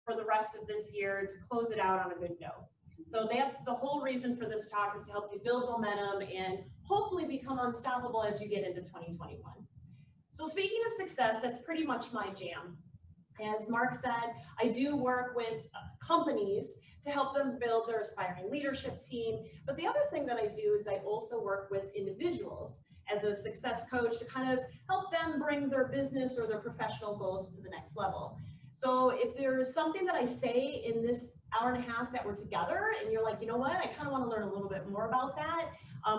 for the rest of this year to close it out on a good note. So that's the whole reason for this talk, is to help you build momentum and hopefully become unstoppable as you get into 2021. So speaking of success, that's pretty much my jam. As Mark said, I do work with companies to help them build their aspiring leadership team. But the other thing that I do is I also work with individuals as a success coach to kind of help them bring their business or their professional goals to the next level. So if there's something that I say in this hour and a half that we're together and you're like, you know what, I kind of want to learn a little bit more about that,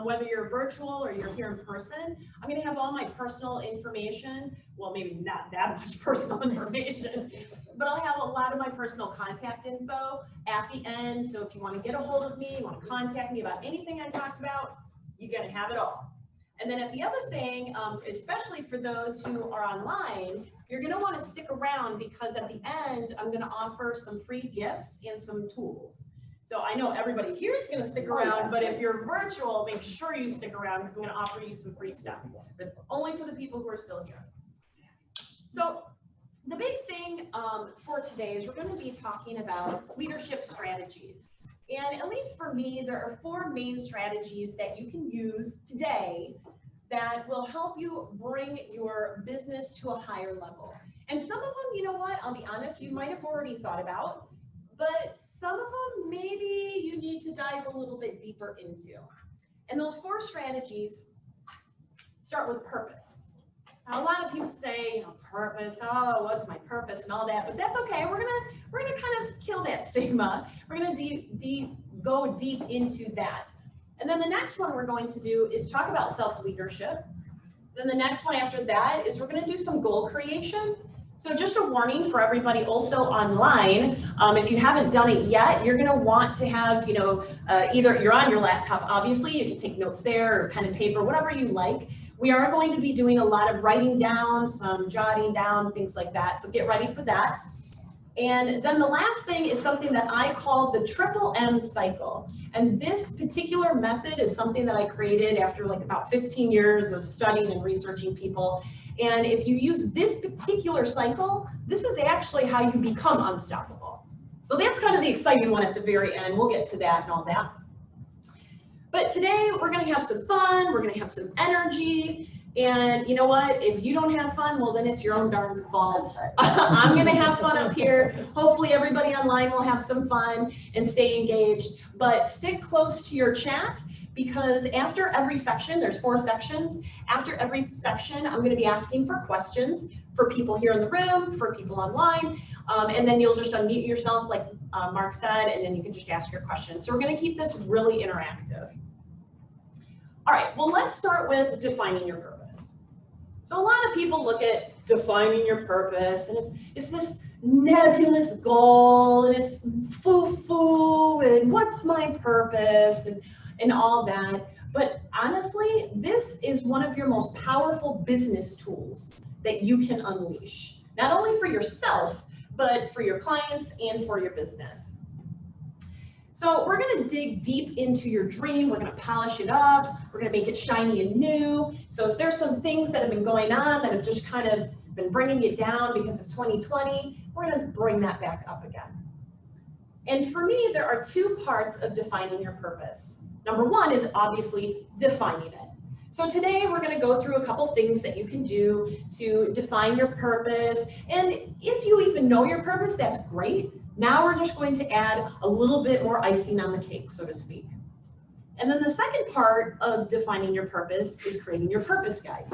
whether you're virtual or you're here in person, I'm going to have all my personal information. Well, maybe not that much personal information, but I'll have a lot of my personal contact info at the end. So if you want to get a hold of me, you want to contact me about anything I talked about, you're going to have it all. And then at the other thing, especially for those who are online, you're going to want to stick around, because at the end, I'm going to offer some free gifts and some tools. So I know everybody here is going to stick around, but if you're virtual, make sure you stick around, because I'm going to offer you some free stuff. That's only for the people who are still here. So the big thing for today is we're going to be talking about leadership strategies. And at least for me, there are 4 main strategies that you can use today that will help you bring your business to a higher level. And some of them, you know what, I'll be honest, you might have already thought about, but some of them maybe you need to dive a little bit deeper into. And those 4 strategies start with purpose. Now, a lot of people say, you know, purpose, oh, what's my purpose and all that, but that's okay. We're gonna kind of kill that stigma. We're gonna go deep into that. And then the next one we're going to do is talk about self-leadership. Then the next one after that is we're gonna do some goal creation. So just a warning for everybody also online, if you haven't done it yet, you're gonna want to have, you know, either you're on your laptop, obviously, you can take notes there, or pen and paper, whatever you like. We are going to be doing a lot of writing down, some jotting down, things like that. So get ready for that. And then the last thing is something that I call the triple M cycle. And this particular method is something that I created after like about 15 years of studying and researching people. And if you use this particular cycle, this is actually how you become unstoppable. So that's kind of the exciting one at the very end. We'll get to that and all that. But today we're going to have some fun, we're going to have some energy, and you know what, if you don't have fun, well then it's your own darn fault. I'm going to have fun up here. Hopefully everybody online will have some fun and stay engaged, but stick close to your chat, because after every section, there's 4 sections, after every section I'm going to be asking for questions for people here in the room, for people online, and then you'll just unmute yourself like Mark said, and then you can just ask your questions. So we're going to keep this really interactive. All right, well, let's start with defining your purpose. So a lot of people look at defining your purpose, and it's this nebulous goal, and it's foo-foo, and what's my purpose, and all that. But honestly, this is one of your most powerful business tools that you can unleash, not only for yourself, but for your clients and for your business. So we're going to dig deep into your dream. We're going to polish it up. We're going to make it shiny and new. So if there's some things that have been going on that have just kind of been bringing it down because of 2020, we're going to bring that back up again. And for me, there are 2 parts of defining your purpose. Number 1 is obviously defining it. So today we're going to go through a couple things that you can do to define your purpose. And if you even know your purpose, that's great. Now we're just going to add a little bit more icing on the cake, so to speak. And then the second part of defining your purpose is creating your purpose guide.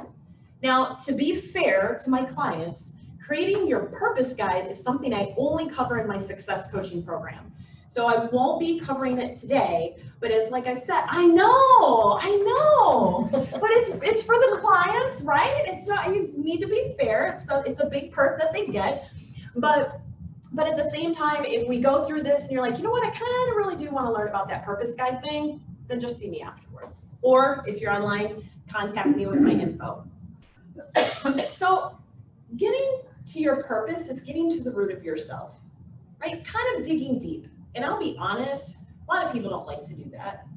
Now, to be fair to my clients, creating your purpose guide is something I only cover in my success coaching program. So I won't be covering it today, but as like I said, I know, but it's for the clients, right? It's not, you need to be fair. It's a big perk that they get, but at the same time, if we go through this and you're like, you know what, I kind of really do want to learn about that purpose guide thing, then just see me afterwards. Or if you're online, contact me with my info. So getting to your purpose is getting to the root of yourself, right? Kind of digging deep. And I'll be honest, a lot of people don't like to do that.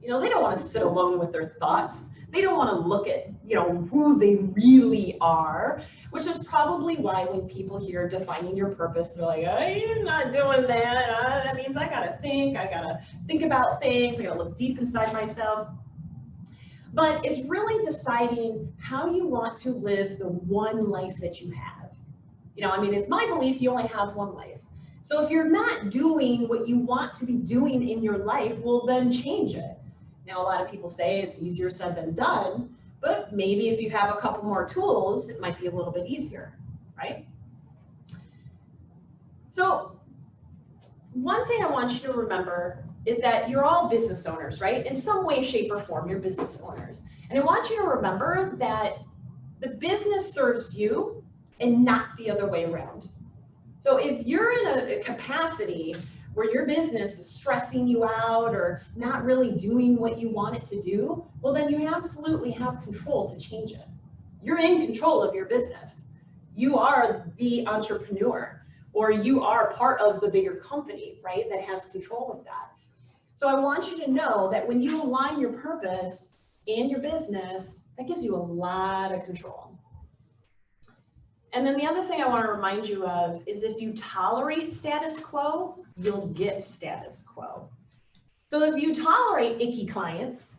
You know, they don't want to sit alone with their thoughts. They don't want to look at, you know, who they really are. which is probably why when people hear defining your purpose, they're like, I'm not doing that. That means I gotta think about things, I gotta look deep inside myself. But it's really deciding how you want to live the one life that you have. You know, I mean, it's my belief you only have one life. So if you're not doing what you want to be doing in your life, well, then change it. Now, a lot of people say it's easier said than done, but maybe if you have a couple more tools, it might be a little bit easier, right? So one thing I want you to remember is that you're all business owners, right? In some way, shape, or form, you're business owners. And I want you to remember that the business serves you and not the other way around. So if you're in a capacity where your business is stressing you out or not really doing what you want it to do, well, then you absolutely have control to change it. You're in control of your business. You are the entrepreneur, or you are part of the bigger company, right, that has control of that. So I want you to know that when you align your purpose and your business, that gives you a lot of control. And then the other thing I want to remind you of is if you tolerate status quo, you'll get status quo. So if you tolerate icky clients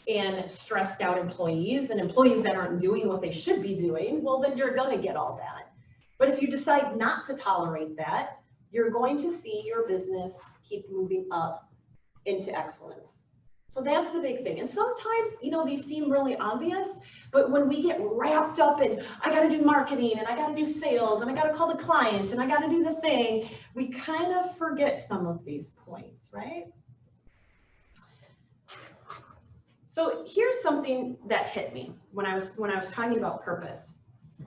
and stressed out employees and employees that aren't doing what they should be doing, well, then you're going to get all that. But if you decide not to tolerate that, you're going to see your business keep moving up into excellence. So that's the big thing. And sometimes, you know, these seem really obvious, but when we get wrapped up in, I got to do marketing and I got to do sales and I got to call the clients and I got to do the thing, we kind of forget some of these points, right? So here's something that hit me when I was talking about purpose.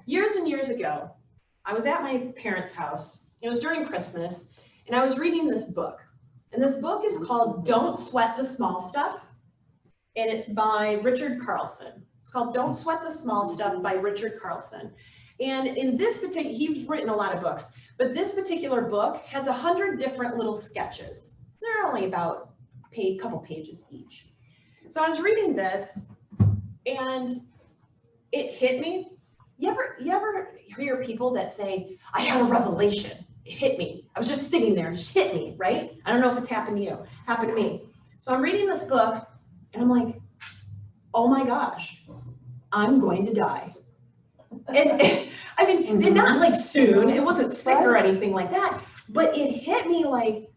Years and years ago, I was at my parents' house. It was during Christmas, and I was reading this book. And this book is called Don't Sweat the Small Stuff, and it's by Richard Carlson. It's called Don't Sweat the Small Stuff by Richard Carlson. And in this particular, he's written a lot of books, but this particular book has 100 different little sketches. They're only about a couple pages each. So I was reading this, and it hit me. You ever hear people that say, I had a revelation? It hit me. I was just sitting there, it just hit me, right? I don't know if it's happened to you. It happened to me. So I'm reading this book, and I'm like, oh my gosh, I'm going to die. And I mean, not like soon, it wasn't sick or anything like that, but it hit me like,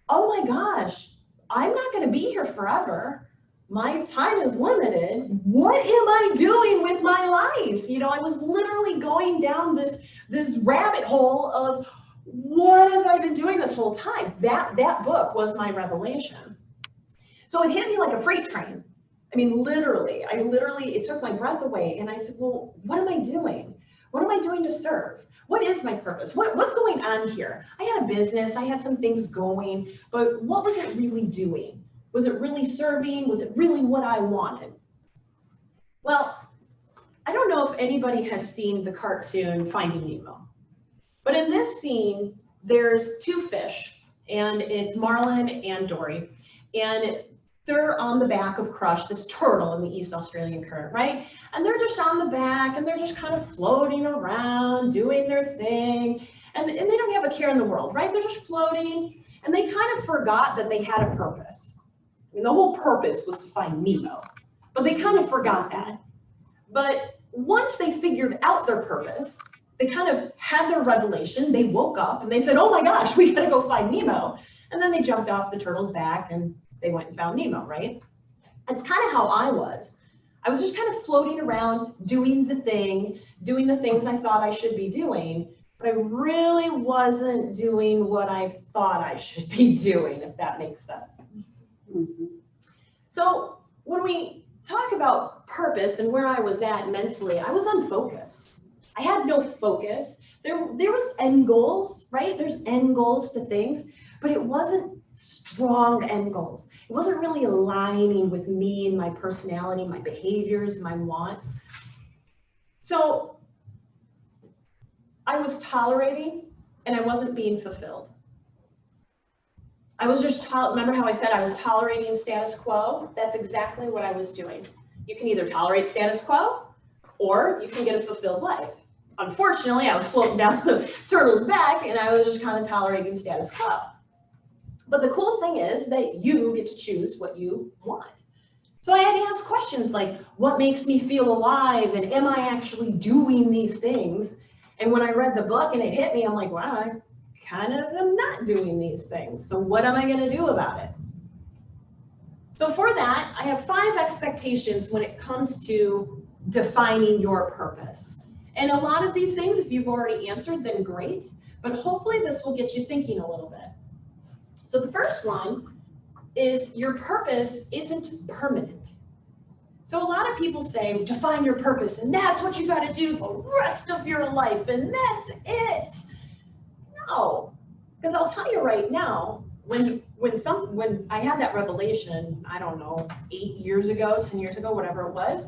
oh my gosh, I'm not going to be here forever. My time is limited. What am I doing with my life? You know, I was literally going down this rabbit hole of, what have I been doing this whole time? That book was my revelation. So it hit me like a freight train. I mean, literally, it took my breath away. And I said, well, what am I doing? What am I doing to serve? What is my purpose? What's going on here? I had a business, I had some things going, but what was it really doing? Was it really serving? Was it really what I wanted? Well, I don't know if anybody has seen the cartoon Finding Nemo. But in this scene, there's two fish, and it's Marlin and Dory, and they're on the back of Crush, this turtle in the East Australian current, right? And they're just on the back, and they're just kind of floating around, doing their thing, and they don't have a care in the world, right? They're just floating, and they kind of forgot that they had a purpose. I mean, the whole purpose was to find Nemo, but they kind of forgot that. But once they figured out their purpose, they kind of had their revelation, they woke up and they said, oh my gosh, we gotta go find Nemo. And then they jumped off the turtle's back and they went and found Nemo, right? That's kind of how I was. I was just kind of floating around doing the things I thought I should be doing, but I really wasn't doing what I thought I should be doing, if that makes sense. Mm-hmm. So when we talk about purpose and where I was at mentally, I was unfocused. I had no focus. There was end goals, right? There's end goals to things, but it wasn't strong end goals. It wasn't really aligning with me and my personality, my behaviors, my wants. So I was tolerating and I wasn't being fulfilled. I was just, remember how I said I was tolerating status quo? That's exactly what I was doing. You can either tolerate status quo or you can get a fulfilled life. unfortunately, I was floating down the turtle's back and I was just kind of tolerating status quo. But the cool thing is that you get to choose what you want. So I had to ask questions like, what makes me feel alive? And am I actually doing these things? And when I read the book and it hit me, I'm like, wow, I kind of am not doing these things. So what am I going to do about it? So for that, I have 5 expectations when it comes to defining your purpose. And a lot of these things, if you've already answered, then great. But hopefully this will get you thinking a little bit. So the first one is your purpose isn't permanent. So a lot of people say, define your purpose, and that's what you got to do the rest of your life, and that's it. No, because I'll tell you right now, when I had that revelation, I don't know, 8 years ago, 10 years ago, whatever it was,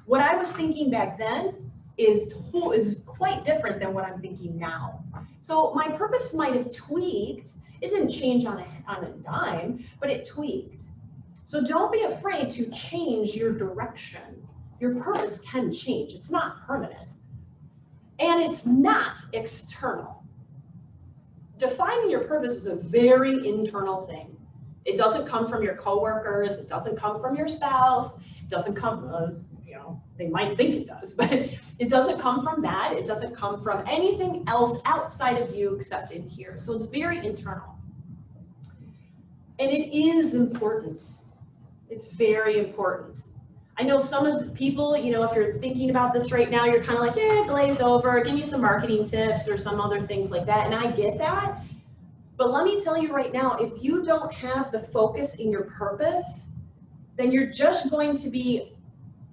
what I was thinking back then is quite different than what I'm thinking now. So my purpose might have tweaked. It didn't change on a dime, but it tweaked. So don't be afraid to change your direction. Your purpose can change. It's not permanent. And it's not external. Defining your purpose is a very internal thing. It doesn't come from your coworkers. It doesn't come from your spouse. It doesn't come, they might think it does, but it doesn't come from that. It doesn't come from anything else outside of you except in here. So it's very internal. And it is important. It's very important. I know some of the people, if you're thinking about this right now, you're kind of like, glaze over, give me some marketing tips or some other things like that. And I get that. But let me tell you right now, if you don't have the focus in your purpose, then you're just going to be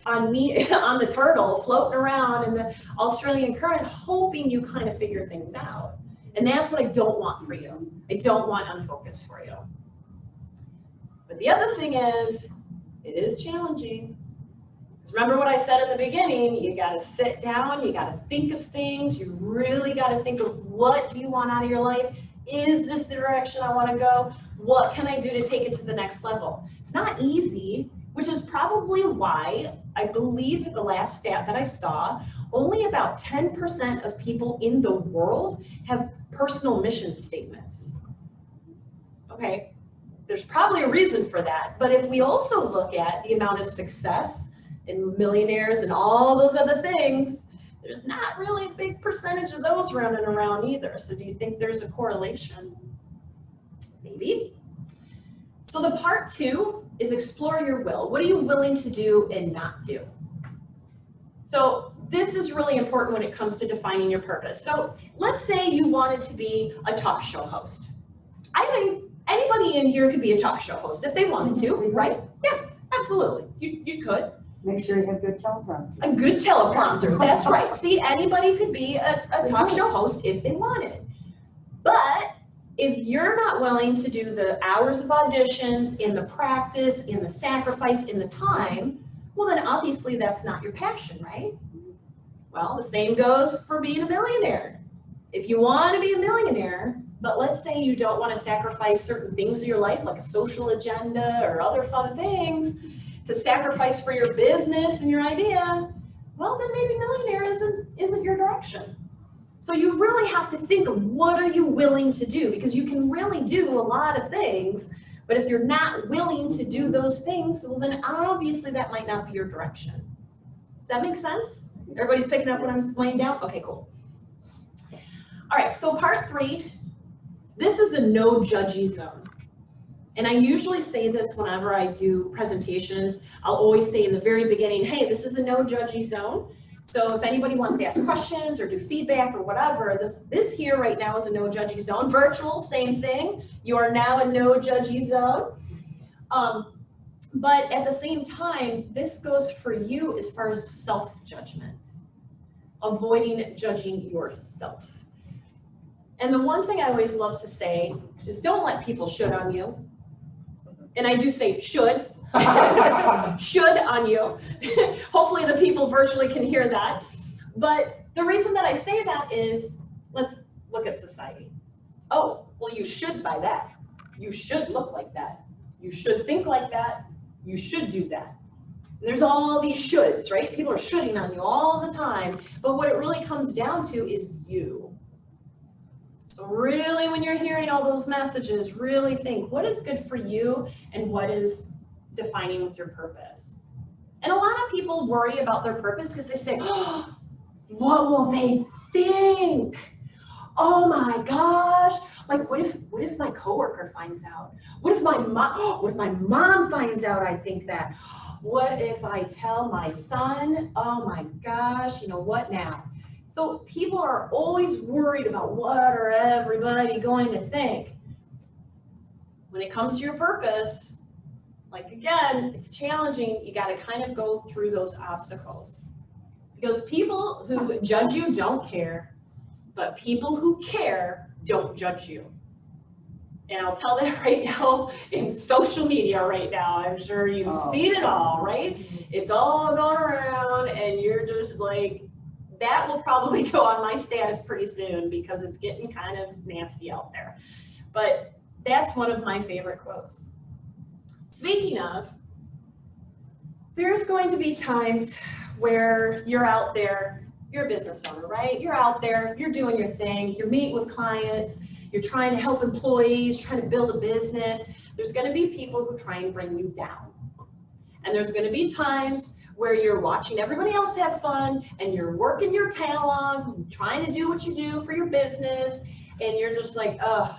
on the turtle, floating around in the Australian current, hoping you kind of figure things out. And that's what I don't want for you. I don't want unfocused for you. But the other thing is, it is challenging. Because remember what I said at the beginning, you got to sit down, you got to think of things, you really got to think of what do you want out of your life? Is this the direction I want to go? What can I do to take it to the next level? It's not easy, which is probably why I believe at the last stat that I saw, only about 10% of people in the world have personal mission statements. Okay, there's probably a reason for that. But if we also look at the amount of success in millionaires and all those other things, there's not really a big percentage of those running around either. So do you think there's a correlation? Maybe. So the part 2 is explore your will. What are you willing to do and not do? So this is really important when it comes to defining your purpose. So let's say you wanted to be a talk show host. I think anybody in here could be a talk show host if they wanted to, right? Yeah, absolutely. You could. Make sure you have good teleprompter. A good teleprompter, that's right. See, anybody could be a talk show host if they wanted. But if you're not willing to do the hours of auditions, in the practice, in the sacrifice, in the time, well then obviously that's not your passion, right? Well, the same goes for being a millionaire. If you want to be a millionaire, but let's say you don't want to sacrifice certain things in your life, like a social agenda or other fun things, to sacrifice for your business and your idea, well, then maybe millionaire isn't your direction. So you really have to think of what are you willing to do, because you can really do a lot of things, but if you're not willing to do those things, well, then obviously that might not be your direction. Does that make sense? Everybody's picking up what I'm laying down? Okay, cool. All right, so part 3, this is a no judgy zone. And I usually say this whenever I do presentations. I'll always say in the very beginning, hey, this is a no judgy zone. So if anybody wants to ask questions or do feedback or whatever, this here right now is a no judgy zone. Virtual, same thing. You are now a no judgy zone. But at the same time, this goes for you as far as self-judgment, avoiding judging yourself. And the one thing I always love to say is don't let people should on you. And I do say should, should on you. Hopefully the people virtually can hear that. But the reason that I say that is, let's look at society. Oh, well, you should buy that. You should look like that. You should think like that. You should do that. There's all these shoulds, right? People are shoulding on you all the time, but what it really comes down to is you. So really, when you're hearing all those messages, really think, what is good for you and what is defining with your purpose? And a lot of people worry about their purpose because they say, oh, what will they think? Oh my gosh, like what if my coworker finds out? What if my mom finds out I think that? What if I tell my son? Oh my gosh, what now? So people are always worried about what are everybody going to think. When it comes to your purpose, like again, it's challenging. You got to kind of go through those obstacles. Because people who judge you don't care, but people who care don't judge you. And I'll tell that right now in social media right now. I'm sure you've seen it all, right? It's all going around and you're just like, that will probably go on my status pretty soon because it's getting kind of nasty out there. But that's one of my favorite quotes. Speaking of, there's going to be times where you're out there, you're a business owner, right? You're out there, you're doing your thing, you're meeting with clients, you're trying to help employees, trying to build a business. There's going to be people who try and bring you down. And there's going to be times where you're watching everybody else have fun and you're working your tail off, trying to do what you do for your business, and you're just like, oh,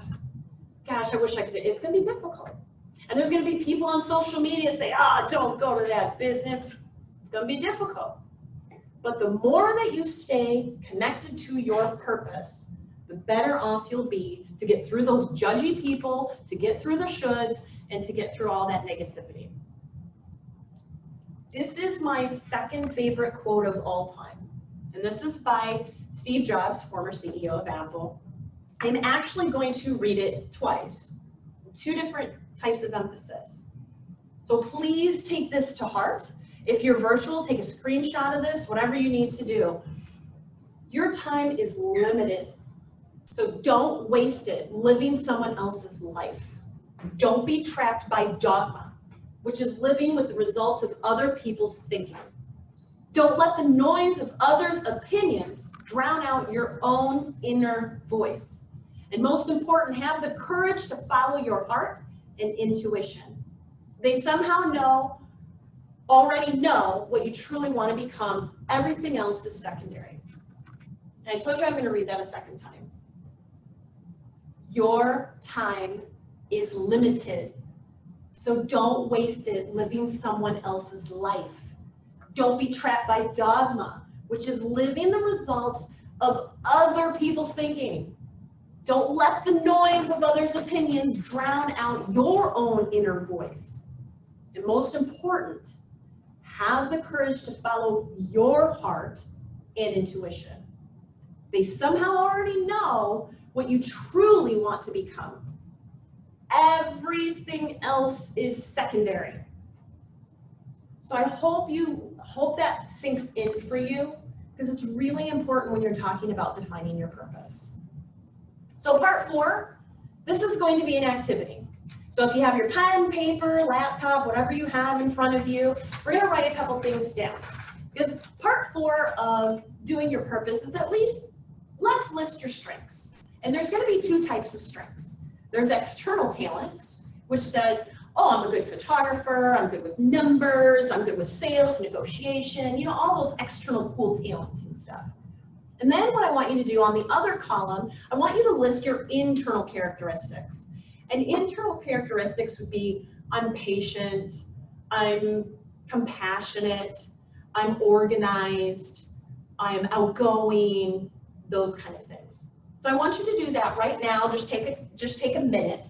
gosh, I wish I could do it. It's going to be difficult. And there's going to be people on social media say, don't go to that business. It's going to be difficult. But the more that you stay connected to your purpose, the better off you'll be to get through those judgy people, to get through the shoulds, and to get through all that negativity. This is my second favorite quote of all time. And this is by Steve Jobs, former CEO of Apple. I'm actually going to read it twice, two different types of emphasis. So please take this to heart. If you're virtual, take a screenshot of this, whatever you need to do. Your time is limited. So don't waste it living someone else's life. Don't be trapped by dogma, which is living with the results of other people's thinking. Don't let the noise of others' opinions drown out your own inner voice. And most important, have the courage to follow your heart and intuition. They somehow already know what you truly want to become. Everything else is secondary. And I told you I'm going to read that a second time. Your time is limited, so don't waste it living someone else's life. Don't be trapped by dogma, which is living the results of other people's thinking. Don't let the noise of others' opinions drown out your own inner voice. And most important, have the courage to follow your heart and intuition. They somehow already know what you truly want to become. Everything else is secondary. So I hope that sinks in for you, because it's really important when you're talking about defining your purpose. So part 4, this is going to be an activity. So if you have your pen, paper, laptop, whatever you have in front of you, we're going to write a couple things down. Because part 4 of doing your purpose is at least, let's list your strengths. And there's going to be 2 types of strengths. There's external talents, which says, I'm a good photographer, I'm good with numbers, I'm good with sales, negotiation, all those external cool talents and stuff. And then what I want you to do on the other column, I want you to list your internal characteristics. And internal characteristics would be, I'm patient, I'm compassionate, I'm organized, I'm outgoing, those kind of things. So I want you to do that right now. Just take a minute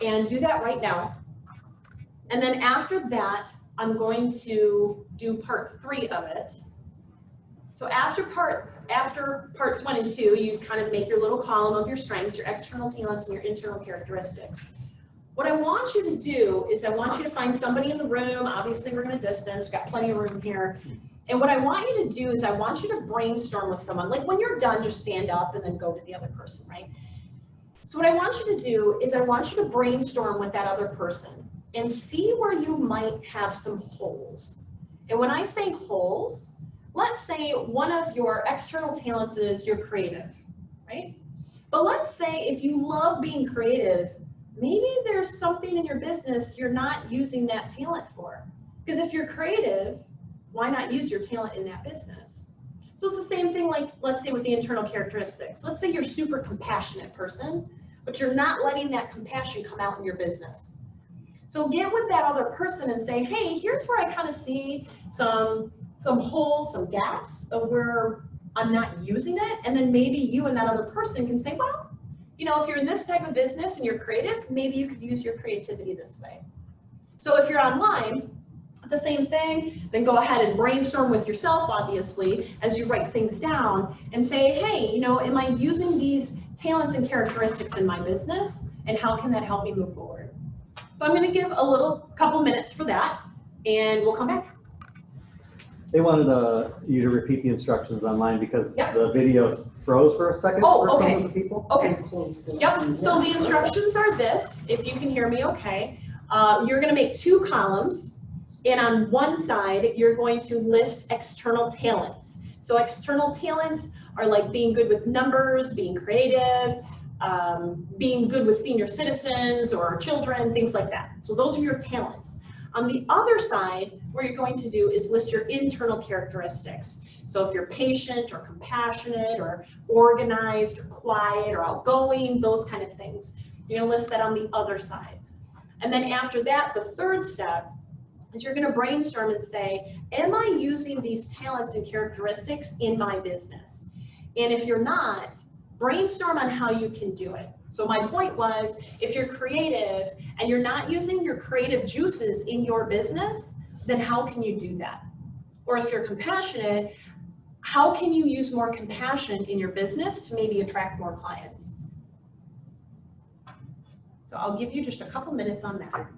and do that right now. And then after that, I'm going to do part 3 of it. So after parts 1 and 2, you kind of make your little column of your strengths, your external talents, and your internal characteristics. What I want you to do is I want you to find somebody in the room. Obviously, we're going to distance. We've got plenty of room here. And what I want you to do is I want you to brainstorm with someone. Like when you're done, just stand up and then go to the other person, right? So what I want you to do is I want you to brainstorm with that other person and see where you might have some holes. And when I say holes, let's say one of your external talents is you're creative, right? But let's say if you love being creative, maybe there's something in your business you're not using that talent for. Because if you're creative, why not use your talent in that business? So it's the same thing, like, let's say with the internal characteristics. Let's say you're a super compassionate person, but you're not letting that compassion come out in your business. So get with that other person and say, hey, here's where I kind of see some holes, some gaps of where I'm not using it. And then maybe you and that other person can say, well, you know, if you're in this type of business and you're creative, maybe you could use your creativity this way. So if you're online, the same thing, then go ahead and brainstorm with yourself, obviously, as you write things down and say, hey, you know, am I using these talents and characteristics in my business? And how can that help me move forward? So I'm going to give a couple minutes for that, and we'll come back. They wanted you to repeat the instructions online because Yep. the video froze for a second Oh, for okay. some of the people. Okay. Yep. So the instructions are this, if you can hear me okay. You're going to make 2 columns, and on one side, you're going to list external talents. So external talents are like being good with numbers, being creative, being good with senior citizens or children, things like that. So those are your talents. On the other side, what you're going to do is list your internal characteristics. So if you're patient or compassionate or organized or quiet or outgoing, those kind of things, you're going to list that on the other side. And then after that, the third step is you're going to brainstorm and say, am I using these talents and characteristics in my business? And if you're not, brainstorm on how you can do it. So my point was, if you're creative and you're not using your creative juices in your business, then how can you do that? Or if you're compassionate, how can you use more compassion in your business to maybe attract more clients? So I'll give you just a couple minutes on that.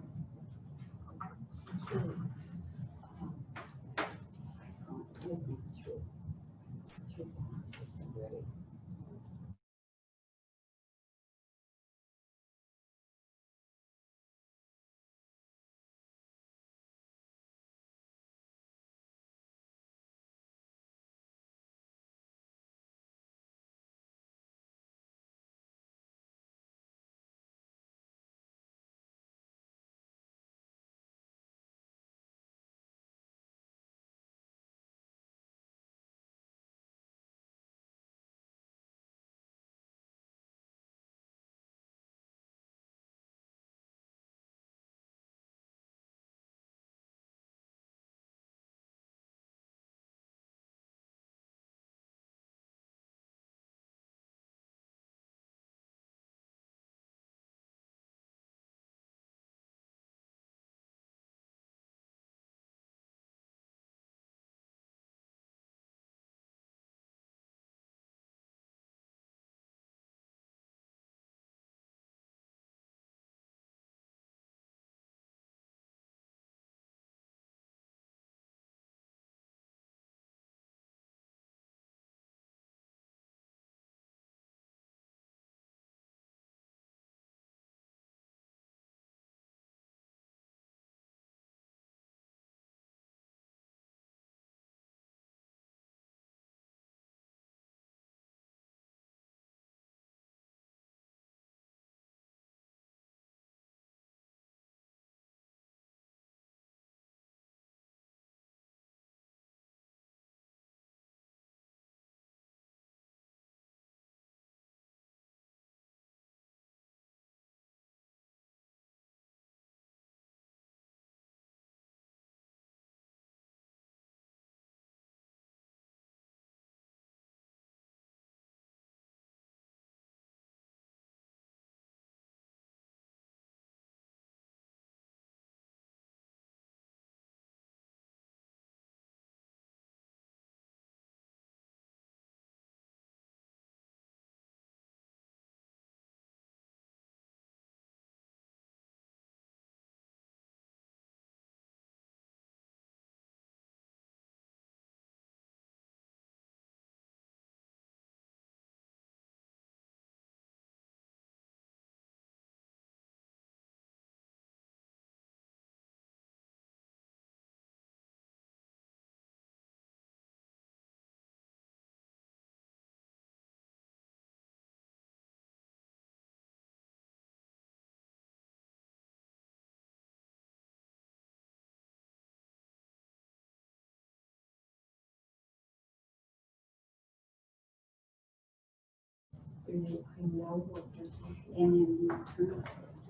do I know what they're talking about? And then the alternative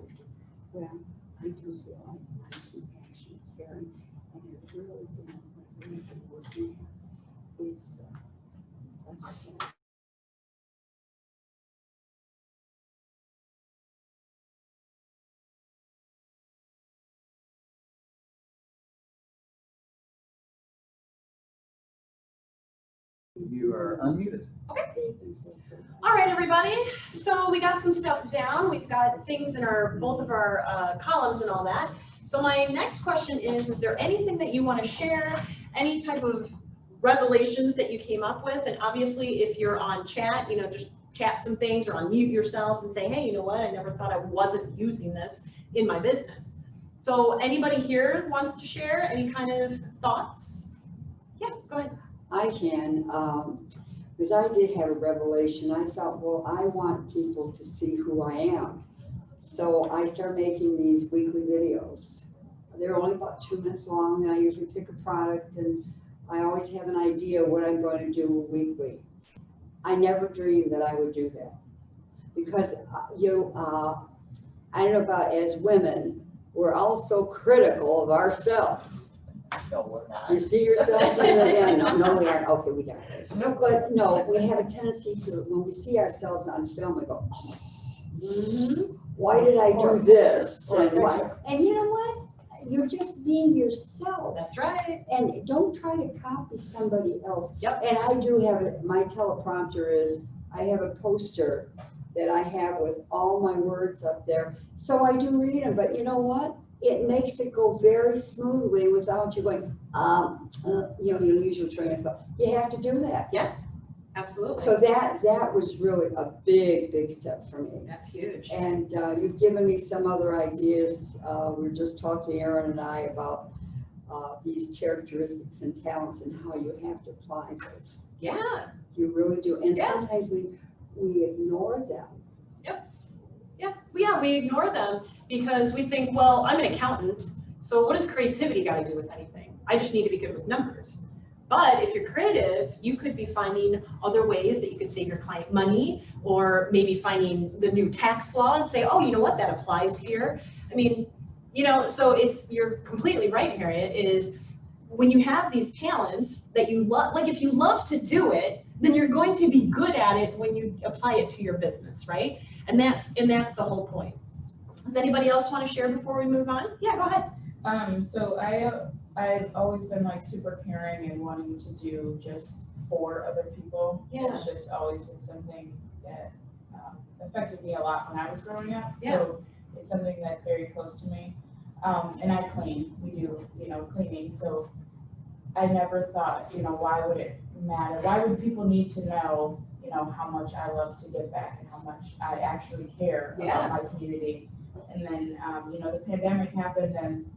is, well, I do feel like my compassion is caring, and it's really been what we've been working at is, like I said, You are unmuted. All right, everybody. So we got some stuff down. We've got things in both of our columns and all that. So my next question is there anything that you want to share? Any type of revelations that you came up with? And obviously, if you're on chat, just chat some things or unmute yourself and say, hey, you know what? I never thought I wasn't using this in my business. So anybody here wants to share any kind of thoughts? Yeah, go ahead. I can, because I did have a revelation. I thought, well, I want people to see who I am. So I started making these weekly videos. They're only about 2 minutes long, and I usually pick a product, and I always have an idea what I'm going to do weekly. I never dreamed that I would do that. Because, I don't know about as women, we're all so critical of ourselves. No, we're not. You see yourself in the end. No, we aren't. Okay, we got it. No, but no, we have a tendency to, when we see ourselves on film, we go, oh, why did I do this? And you know what? You're just being yourself. That's right. And don't try to copy somebody else. Yep. And I do have it. My teleprompter is, I have a poster that I have with all my words up there. So I do read them, but you know what? It makes it go very smoothly without you going, you lose your train of thought. You have to do that. Yeah, absolutely. So that was really a big, big step for me. That's huge. And you've given me some other ideas. We were just talking, Aaron and I, about these characteristics and talents and how you have to apply those. Yeah. You really do. And Yeah. sometimes we ignore them. Yeah, we ignore them because we think, well, I'm an accountant, so what does creativity got to do with anything? I just need to be good with numbers. But if you're creative, you could be finding other ways that you could save your client money, or maybe finding the new tax law and say, oh, you know what, that applies here. I mean, so you're completely right, Harriet, is when you have these talents that you love, like if you love to do it, then you're going to be good at it when you apply it to your business, right? And that's the whole point. Does anybody else want to share before we move on? Yeah, go ahead. So I've always been like super caring and wanting to do just for other people. Yeah. It's just always been something that affected me a lot when I was growing up. Yeah. So it's something that's very close to me. And I clean. We do, cleaning. So I never thought, why would it matter? Why would people need to know, how much I love to give back and how much I actually care about my community? And then, the pandemic happened and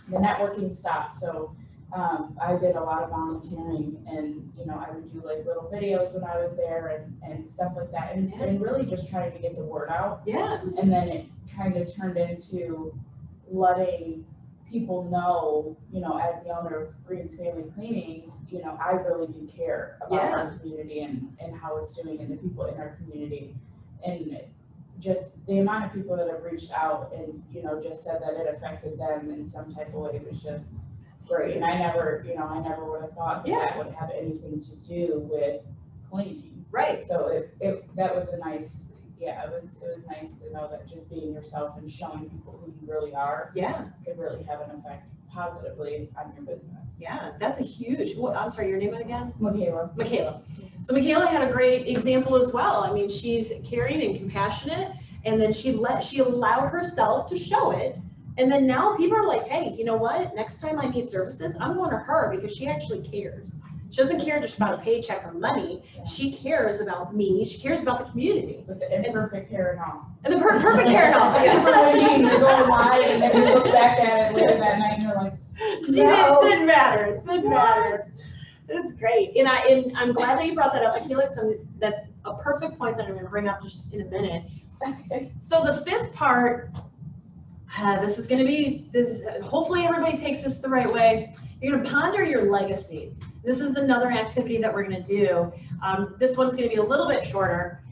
the networking stopped. So I did a lot of volunteering, and, I would do like little videos when I was there and stuff like that, and really just trying to get the word out. Yeah. And then it kind of turned into letting people know, as the owner of Green's Family Cleaning, I really do care about our community and how it's doing and the people in our community. And just the amount of people that have reached out and, just said that it affected them in some type of way was just great. And I never would have thought that would have anything to do with cleaning. Right. So that was a nice, it was nice to know that just being yourself and showing people who you really are could really have an effect positively on your business. Yeah, that's a huge, I'm sorry, your name again? Michaela. So Michaela had a great example as well. I mean, she's caring and compassionate, and then she allowed herself to show it. And then now people are like, hey, you know what? Next time I need services, I'm going to her because she actually cares. She doesn't care just about a paycheck or money. She cares about me. She cares about the community. With the imperfect hair and all. And the perfect hair and all. You're going live and then you look back at it later that night and you're like, It didn't matter. It didn't matter. That's great. And I'm glad that you brought that up, Michaela. That's a perfect point that I'm going to bring up just in a minute. okay. So the fifth part, this is going to be, hopefully everybody takes this the right way. You're going to ponder your legacy. This is another activity that we're going to do. This one's going to be a little bit shorter.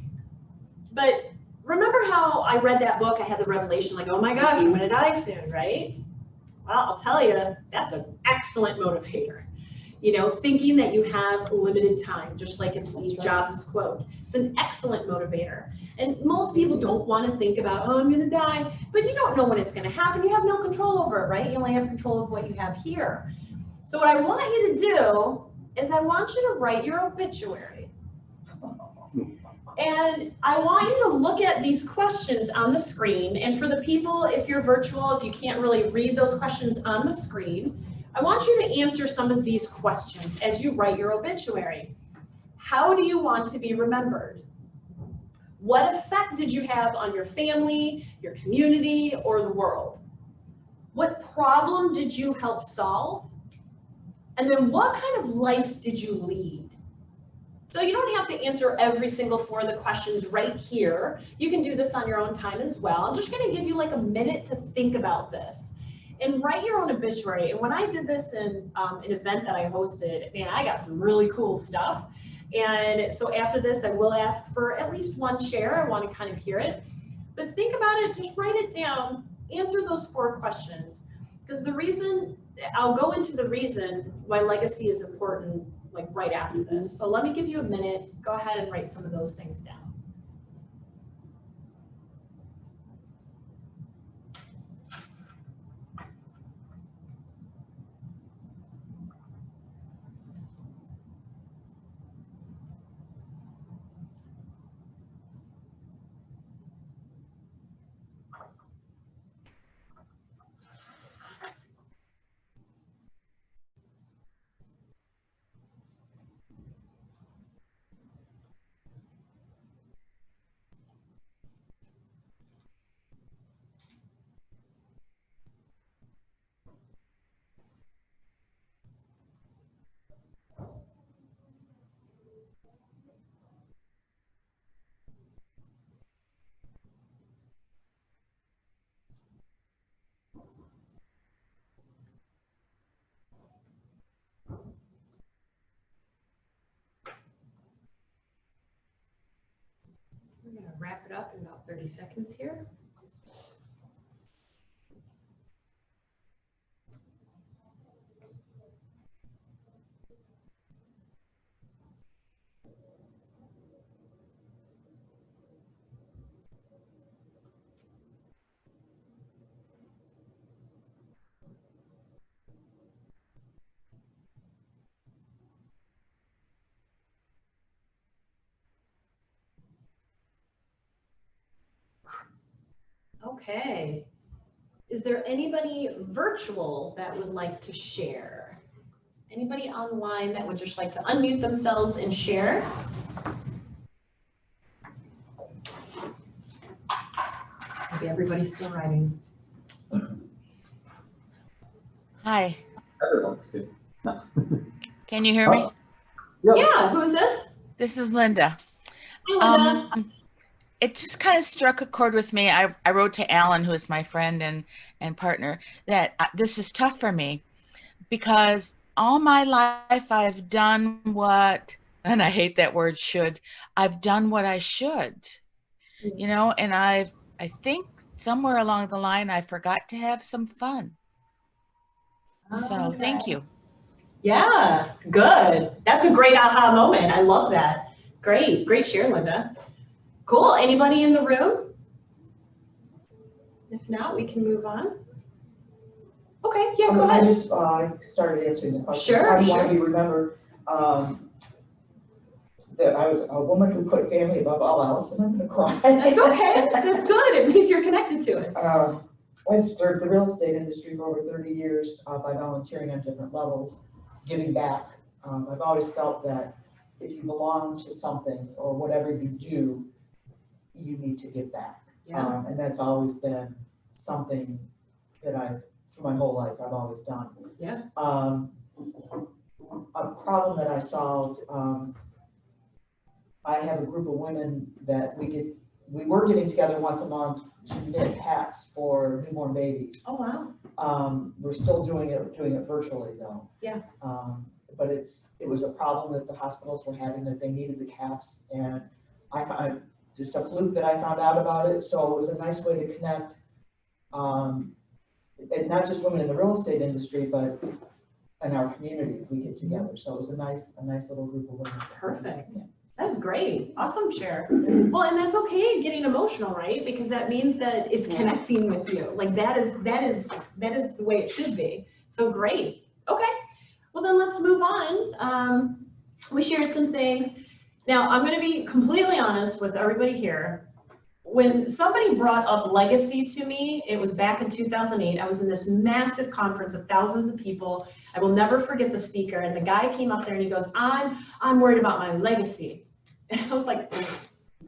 But remember how I read that book, I had the revelation like, oh my gosh, I'm gonna die soon, right? Well, I'll tell you, that's an excellent motivator. You know, thinking that you have limited time, just like in Steve Jobs' quote. It's an excellent motivator. And most people don't want to think about, oh, I'm gonna die, but you don't know when it's gonna happen. You have no control over it, right? You only have control of what you have here. So what I want you to do is I want you to write your obituary. And I want you to look at these questions on the screen. And for the people, if you're virtual, if you can't really read those questions on the screen, I want you to answer some of these questions as you write your obituary. How do you want to be remembered? What effect did you have on your family, your community, or the world? What problem did you help solve? And then what kind of life did you lead? So you don't have to answer every single 4 of the questions right here. You can do this on your own time as well. I'm just gonna give you like a minute to think about this and write your own obituary. And when I did this in an event that I hosted, man, I got some really cool stuff. And so after this, I will ask for at least 1 share. I want to kind of hear it. But think about it, just write it down, answer those 4 questions. Because the reason, I'll go into the reason why legacy is important like right after this. So let me give you a minute. Go ahead and write some of those things down. We're going to wrap it up in about 30 seconds here. Okay. Is there anybody virtual that would like to share? Anybody online that would just like to unmute themselves and share? Maybe everybody's still writing. Hi, Everyone's good. can you hear me? Yep. Yeah, who is this? This is Linda. Hi, Linda. It just kind of struck a chord with me. I wrote to Alan, who is my friend and partner, that this is tough for me because all my life I've done what, and I hate that word should, I've done what I should, you know, and I think somewhere along the line I forgot to have some fun. So thank you. Yeah, good. That's a great aha moment. I love that. Great, great share, Linda. Cool. Anybody in the room? If not, we can move on. Okay, yeah, go I ahead. just started answering the question. Sure, How do you want sure. to be remembered? That I was a woman who put family above all else, and I'm going to cry. That's okay. That's good. It means you're connected to it. I served the real estate industry for over 30 years by volunteering on different levels, giving back. I've always felt that if you belong to something or whatever you do, you need to give back. Yeah. And that's always been something that through my whole life, I've always done. Yeah. A problem that I solved, I have a group of women that we were getting together once a month to knit hats for newborn babies. Oh, wow. We're still doing it virtually though. Yeah. But it was a problem that the hospitals were having, that they needed the caps, and I just a fluke that I found out about it, so it was a nice way to connect, and not just women in the real estate industry, but in our community, we get together, so it was a nice little group of women. Perfect. Yeah. That's great. Awesome share. Well, and that's okay getting emotional, right? Because that means that it's connecting with you. Like that is the way it should be. So great. Okay. Well, then let's move on. We shared some things. Now, I'm going to be completely honest with everybody here. When somebody brought up legacy to me, it was back in 2008. I was in this massive conference of thousands of people. I will never forget the speaker. And the guy came up there and he goes, I'm worried about my legacy. And I was like,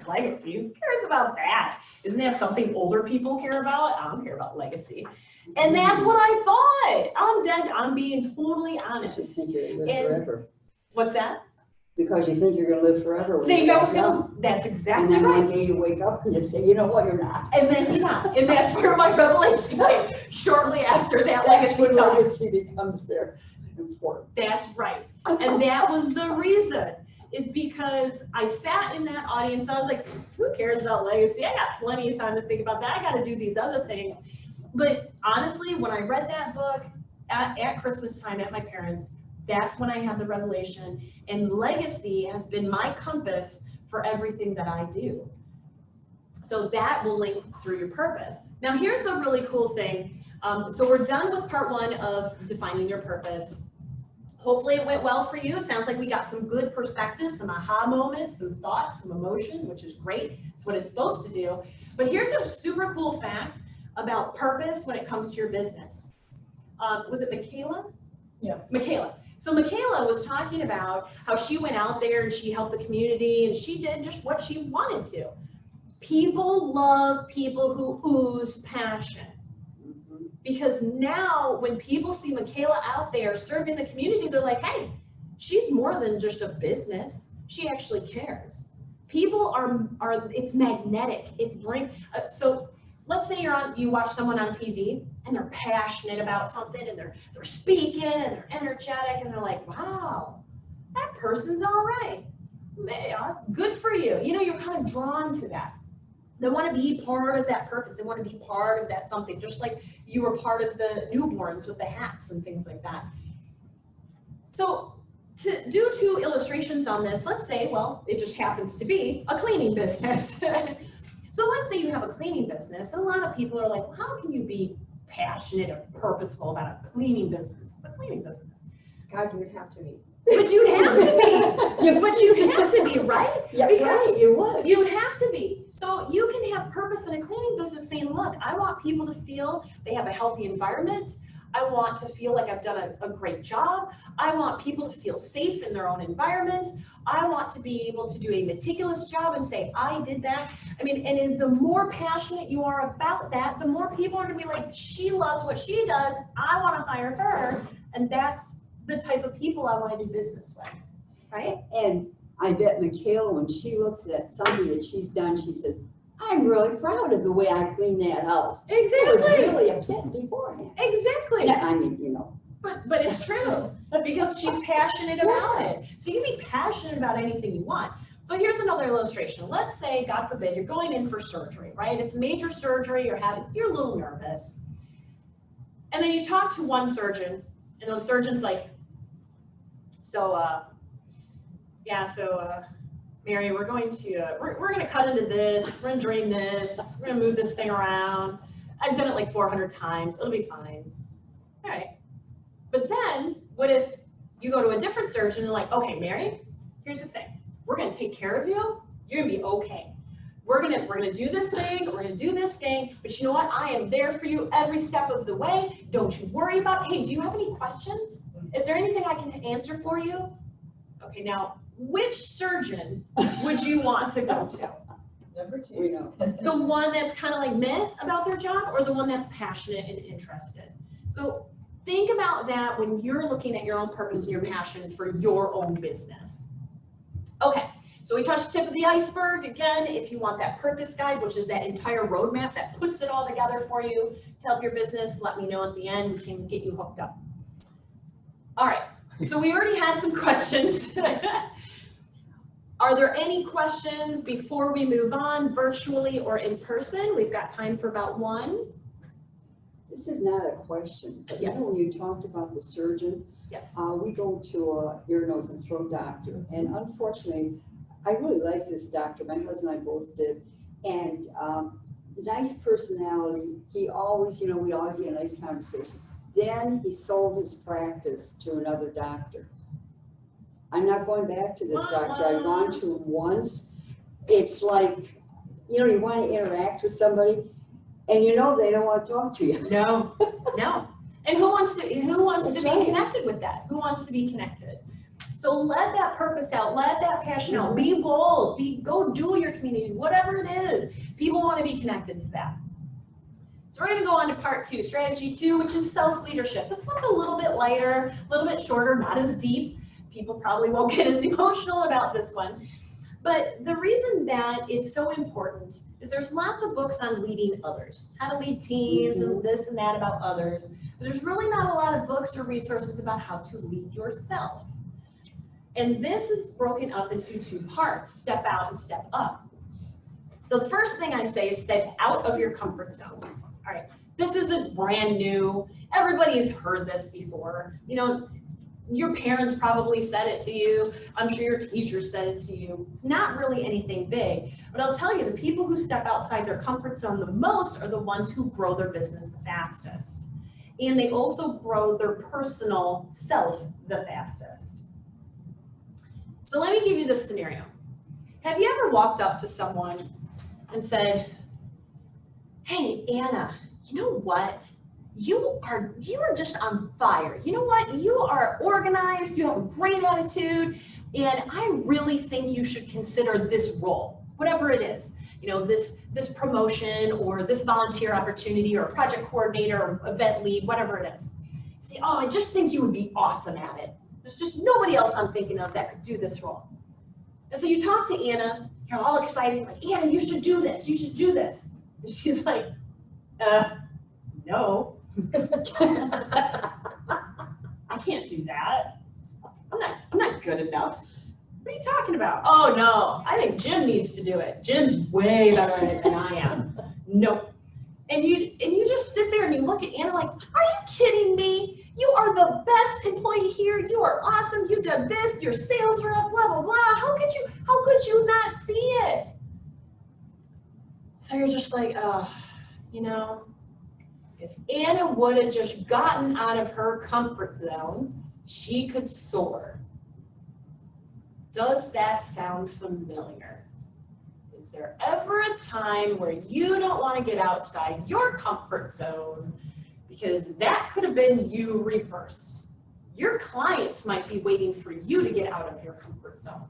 legacy? Who cares about that? Isn't that something older people care about? I don't care about legacy. And that's what I thought. I'm dead. I'm being totally honest. Just think you're gonna live forever. What's that? Because you think you're gonna live forever. when Think you're I was young. gonna, that's And exactly then one right. day you wake up and you say, you know what, you're not. And then you're not. And that's where my revelation came shortly after that That's legacy when talk. legacy becomes very important. That's right. And that was the reason, is because I sat in that audience. I was like, who cares about legacy? I got plenty of time to think about that. I got to do these other things. But honestly, when I read that book at Christmas time at my parents', that's when I had the revelation. And legacy has been my compass for everything that I do. So that will link through your purpose. Now, here's the really cool thing. So we're done with part one of defining your purpose. Hopefully it went well for you. It sounds like we got some good perspectives, some aha moments, some thoughts, some emotion, which is great. It's what it's supposed to do. But here's a super cool fact about purpose when it comes to your business. Was it Michaela? Yeah. Michaela. So Michaela was talking about how she went out there and she helped the community and she did just what she wanted to. People love people who ooze passion. Because now when people see Michaela out there serving the community, they're like, hey, she's more than just a business. She actually cares. People are it's magnetic. It brings, so let's say you watch someone on TV and they're passionate about something and they're speaking and they're energetic and they're like, wow, that person's all right. Good for you. You know, you're kind of drawn to that. They want to be part of that purpose. They want to be part of that something, just like you were part of the newborns with the hats and things like that. So to do 2 illustrations on this, let's say, well, it just happens to be a cleaning business. So let's say you have a cleaning business, and a lot of people are like, well, how can you be passionate or purposeful about a cleaning business? It's a cleaning business. God, you would have to be. But you'd have to be. But you'd have to be, right? Yeah, Because right, you would. you'd have to be. So you can have purpose in a cleaning business saying, look, I want people to feel they have a healthy environment. I want to feel like I've done a great job. I want people to feel safe in their own environment. I want to be able to do a meticulous job and say, I did that. I mean, and the more passionate you are about that, the more people are going to be like, she loves what she does. I want to hire her. And that's the type of people I want to do business with, right? And I bet Michaela, when she looks at something that she's done, she says, I'm really proud of the way I cleaned that house. It was Exactly. really a pit beforehand. Exactly. Yeah, I mean, you know. But it's true, because she's passionate about it. So you can be passionate about anything you want. So here's another illustration. Let's say, God forbid, you're going in for surgery, right? It's major surgery, you're a little nervous. And then you talk to one surgeon, and those surgeons like, Mary, we're going to cut into this, we're going to drain this, we're going to move this thing around. I've done it like 400 times, it'll be fine. All right. But then, what if you go to a different surgeon and like, okay, Mary, here's the thing. We're going to take care of you. You're going to be okay. We're going to do this thing. We're going to do this thing. But you know what? I am there for you every step of the way. Don't you worry about it. Hey, do you have any questions? Is there anything I can answer for you? Okay, now, which surgeon would you want to go to? Never We change. know. The one that's kind of like meh about their job, or the one that's passionate and interested? So think about that when you're looking at your own purpose and your passion for your own business. Okay, so we touched the tip of the iceberg. Again, if you want that purpose guide, which is that entire roadmap that puts it all together for you to help your business, let me know at the end. We can get you hooked up. All right, so we already had some questions. Are there any questions before we move on, virtually or in person? We've got time for about one. This is not a question, but you Yes. know, when you talked about the surgeon, Yes. we go to a ear, nose, and throat doctor, and unfortunately, I really like this doctor. My husband and I both did, and nice personality. He always, you know, we always get a nice conversation. Then he sold his practice to another doctor. I'm not going back to this doctor. I've gone to him once. It's like, you know, you want to interact with somebody, and you know they don't want to talk to you. No, no. And who wants to That's be right. connected with that? Who wants to be connected? So let that purpose out, let that passion out, be bold, go do your community, whatever it is. People want to be connected to that. So we're going to go on to part 2, strategy 2, which is self-leadership. This one's a little bit lighter, a little bit shorter, not as deep. People probably won't get as emotional about this one. But the reason that is so important is there's lots of books on leading others, how to lead teams and this and that about others. But there's really not a lot of books or resources about how to lead yourself. And this is broken up into 2 parts, step out and step up. So the first thing I say is step out of your comfort zone. All right, this isn't brand new. Everybody has heard this before. You know, your parents probably said it to you. I'm sure your teachers said it to you. It's not really anything big, but I'll tell you, the people who step outside their comfort zone the most are the ones who grow their business the fastest. And they also grow their personal self the fastest. So let me give you this scenario. Have you ever walked up to someone and said, "Hey, Anna, you know what? You are just on fire. You know what? You are organized, you have a great attitude, and I really think you should consider this role, whatever it is. You know, this promotion or this volunteer opportunity or project coordinator or event lead, whatever it is. See, oh, I just think you would be awesome at it. There's just nobody else I'm thinking of that could do this role." And so you talk to Anna, you're all excited, like, "Anna, you should do this, you should do this." And she's like, no. I can't do that. I'm not good enough. What are you talking about? "Oh no, I think Jim needs to do it. Jim's way better at it than I am." Nope. And you just sit there and you look at Anna like, "Are you kidding me? You are the best employee here. You are awesome. You did this. Your sales are up. Blah blah blah. How could you not see it?" So you're just like, you know, if Anna would have just gotten out of her comfort zone, she could soar. Does that sound familiar? Is there ever a time where you don't want to get outside your comfort zone? Because that could have been you reversed. Your clients might be waiting for you to get out of your comfort zone.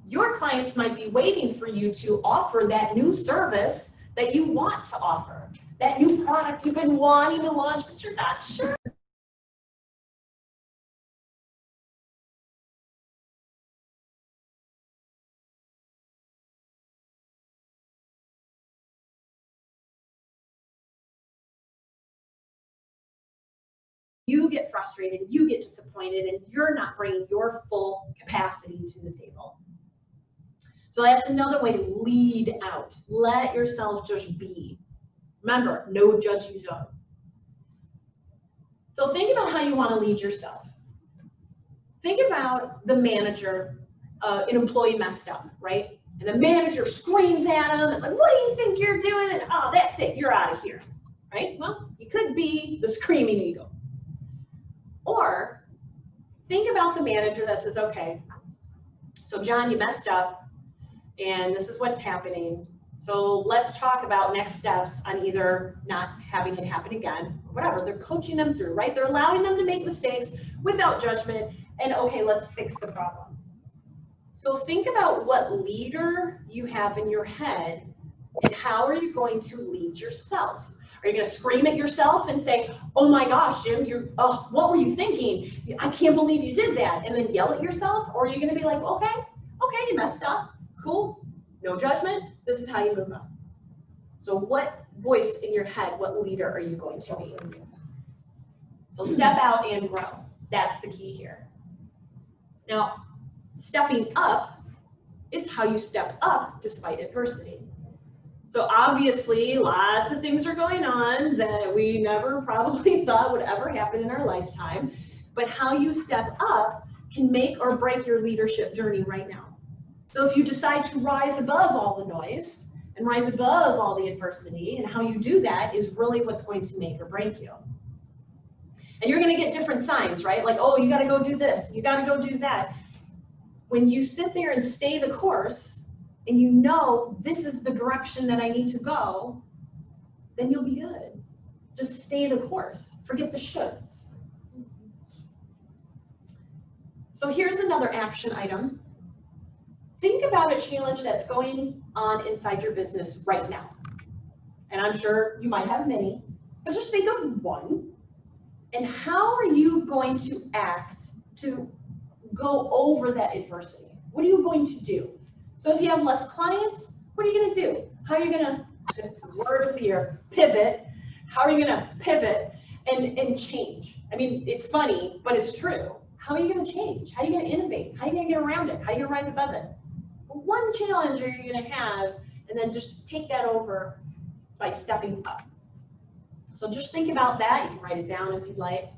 Your clients might be waiting for you to offer that new service that you want to offer, that new product you've been wanting to launch, but you're not sure. You get frustrated, you get disappointed, and you're not bringing your full capacity to the table. So that's another way to lead out. Let yourself just be. Remember, no judgy zone. So think about how you want to lead yourself. Think about the manager, an employee messed up, right? And the manager screams at him. It's like, "What do you think you're doing?" And, "Oh, that's it, you're out of here," right? Well, you could be the screaming eagle. Or think about the manager that says, "Okay, so John, you messed up, and this is what's happening. So let's talk about next steps on either not having it happen again, or whatever." They're coaching them through, right? They're allowing them to make mistakes without judgment, and okay, let's fix the problem. So think about what leader you have in your head, and how are you going to lead yourself? Are you going to scream at yourself and say, "Oh my gosh, Jim, what were you thinking? I can't believe you did that," and then yell at yourself? Or are you going to be like, okay, you messed up. It's cool. No judgment. This is how you move on. So what voice in your head, what leader are you going to be? So step out and grow. That's the key here. Now, stepping up is how you step up despite adversity. So obviously, lots of things are going on that we never probably thought would ever happen in our lifetime, but how you step up can make or break your leadership journey right now. So if you decide to rise above all the noise and rise above all the adversity, and how you do that is really what's going to make or break you. And you're going to get different signs, right? Like, oh, you got to go do this, you got to go do that. When you sit there and stay the course, and you know this is the direction that I need to go, then you'll be good. Just stay the course. Forget the shoulds. So here's another action item. Think about a challenge that's going on inside your business right now. And I'm sure you might have many, but just think of one. And how are you going to act to go over that adversity? What are you going to do? So if you have less clients, what are you going to do? How are you going to, word of the year, pivot? How are you going to pivot and change? I mean, it's funny, but it's true. How are you going to change? How are you going to innovate? How are you going to get around it? How are you going to rise above it? One challenge are you going to have, and then just take that over by stepping up. So just think about that. You can write it down if you'd like.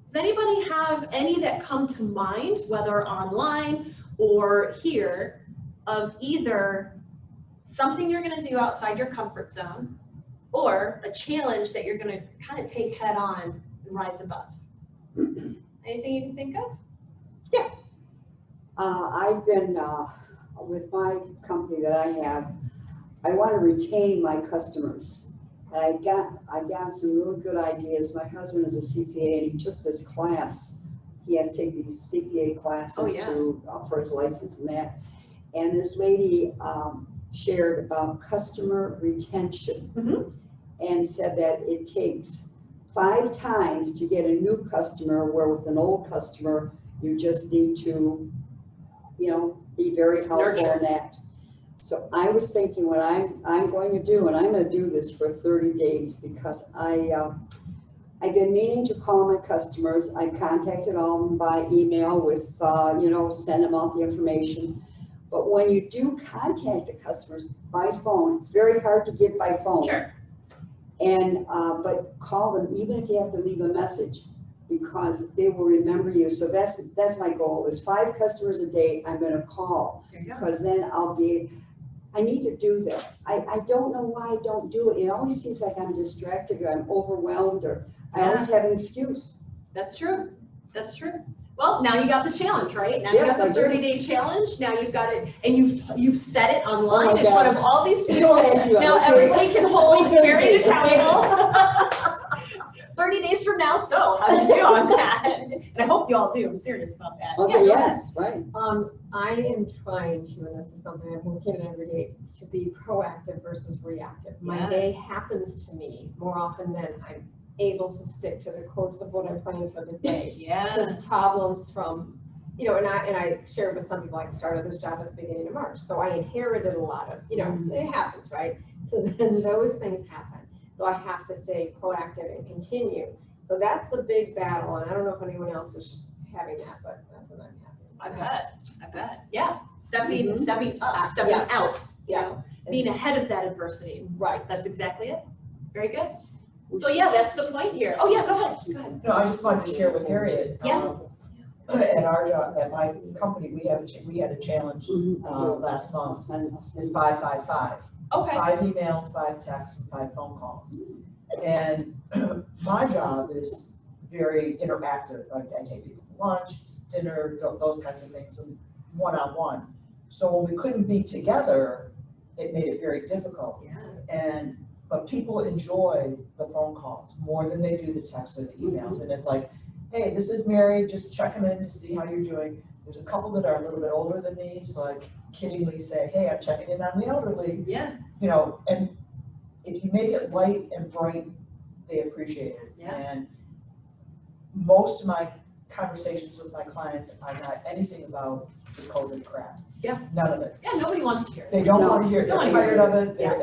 Does anybody have any that come to mind, whether online or here, of either something you're going to do outside your comfort zone or a challenge that you're going to kind of take head on and rise above? Anything you can think of? Yeah. I've been, with my company that I have, I want to retain my customers. And I got some really good ideas. My husband is a CPA and he took this class. He has to take these CPA classes for his license and that. And this lady shared about customer retention and said that it takes 5 times to get a new customer, where with an old customer, you just need to, be very helpful in that. So I was thinking what I'm going to do, and I'm going to do this for 30 days because I've been meaning to call my customers. I contacted all of them by email with, send them out the information. But when you do contact the customers by phone, it's very hard to get by phone. Sure. And, but call them, even if you have to leave a message, because they will remember you. So that's my goal, is 5 customers a day I'm going to call, because then I need to do that. I don't know why I don't do it. It always seems like I'm distracted or I'm overwhelmed or I always have an excuse. That's true. That's true. Well, now you got the challenge, right? Now Yes, you got the 30-day challenge. Now you've got it, and you've set it online in front of all these people. Now everybody can hold Mary accountable. 30 days from now, so how do you do on that? And I hope you all do. I'm serious about that. Okay, Yeah, yes, right. I am trying to, and this is something I'm working on every day, to be proactive versus reactive. My day happens to me more often than I'm able to stick to the course of what I'm planning for the day. Because problems from, and I shared with some people, I started this job at the beginning of March, so I inherited a lot of, it happens, right? So then those things happen. So I have to stay proactive and continue. So that's the big battle, and I don't know if anyone else is having that, but that's what I'm having. I bet. Yeah. Stepping up, stepping out, being ahead of that adversity. Right. That's exactly it. Very good. So yeah, that's the point here. Oh yeah, go ahead. No, I just wanted to share with Harriet. Yeah. At our job, at my company, we had a challenge last month. It's 555. Okay. 5 emails, 5 texts, and 5 phone calls. And my job is very interactive. I take people to lunch, dinner, those kinds of things, and one-on-one. So when we couldn't be together, it made it very difficult. Yeah. But people enjoy the phone calls more than they do the texts or the emails. And it's like, hey, this is Mary, just checking in to see how you're doing. There's a couple that are a little bit older than me, so I kiddingly say, hey, I'm checking in on the elderly. Yeah. And if you make it light and bright, they appreciate it. Yeah. And most of my conversations with my clients are not anything about the COVID crap. Yeah. None of it. Yeah, nobody wants to hear it. They don't want to hear it. Don't They're wanna hear tired of it. Yeah.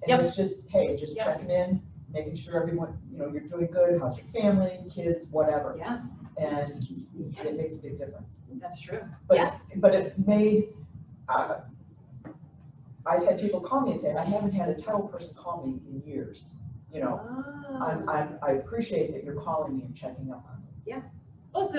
And it's just, hey, just checking in, making sure everyone, you're doing good. How's your family, kids, whatever. Yeah. And it makes a big difference. That's true. But, Yeah. but it made, I've had people call me and say, I haven't had a title person call me in years. You know, I appreciate that you're calling me and checking up on me. Yeah. Well,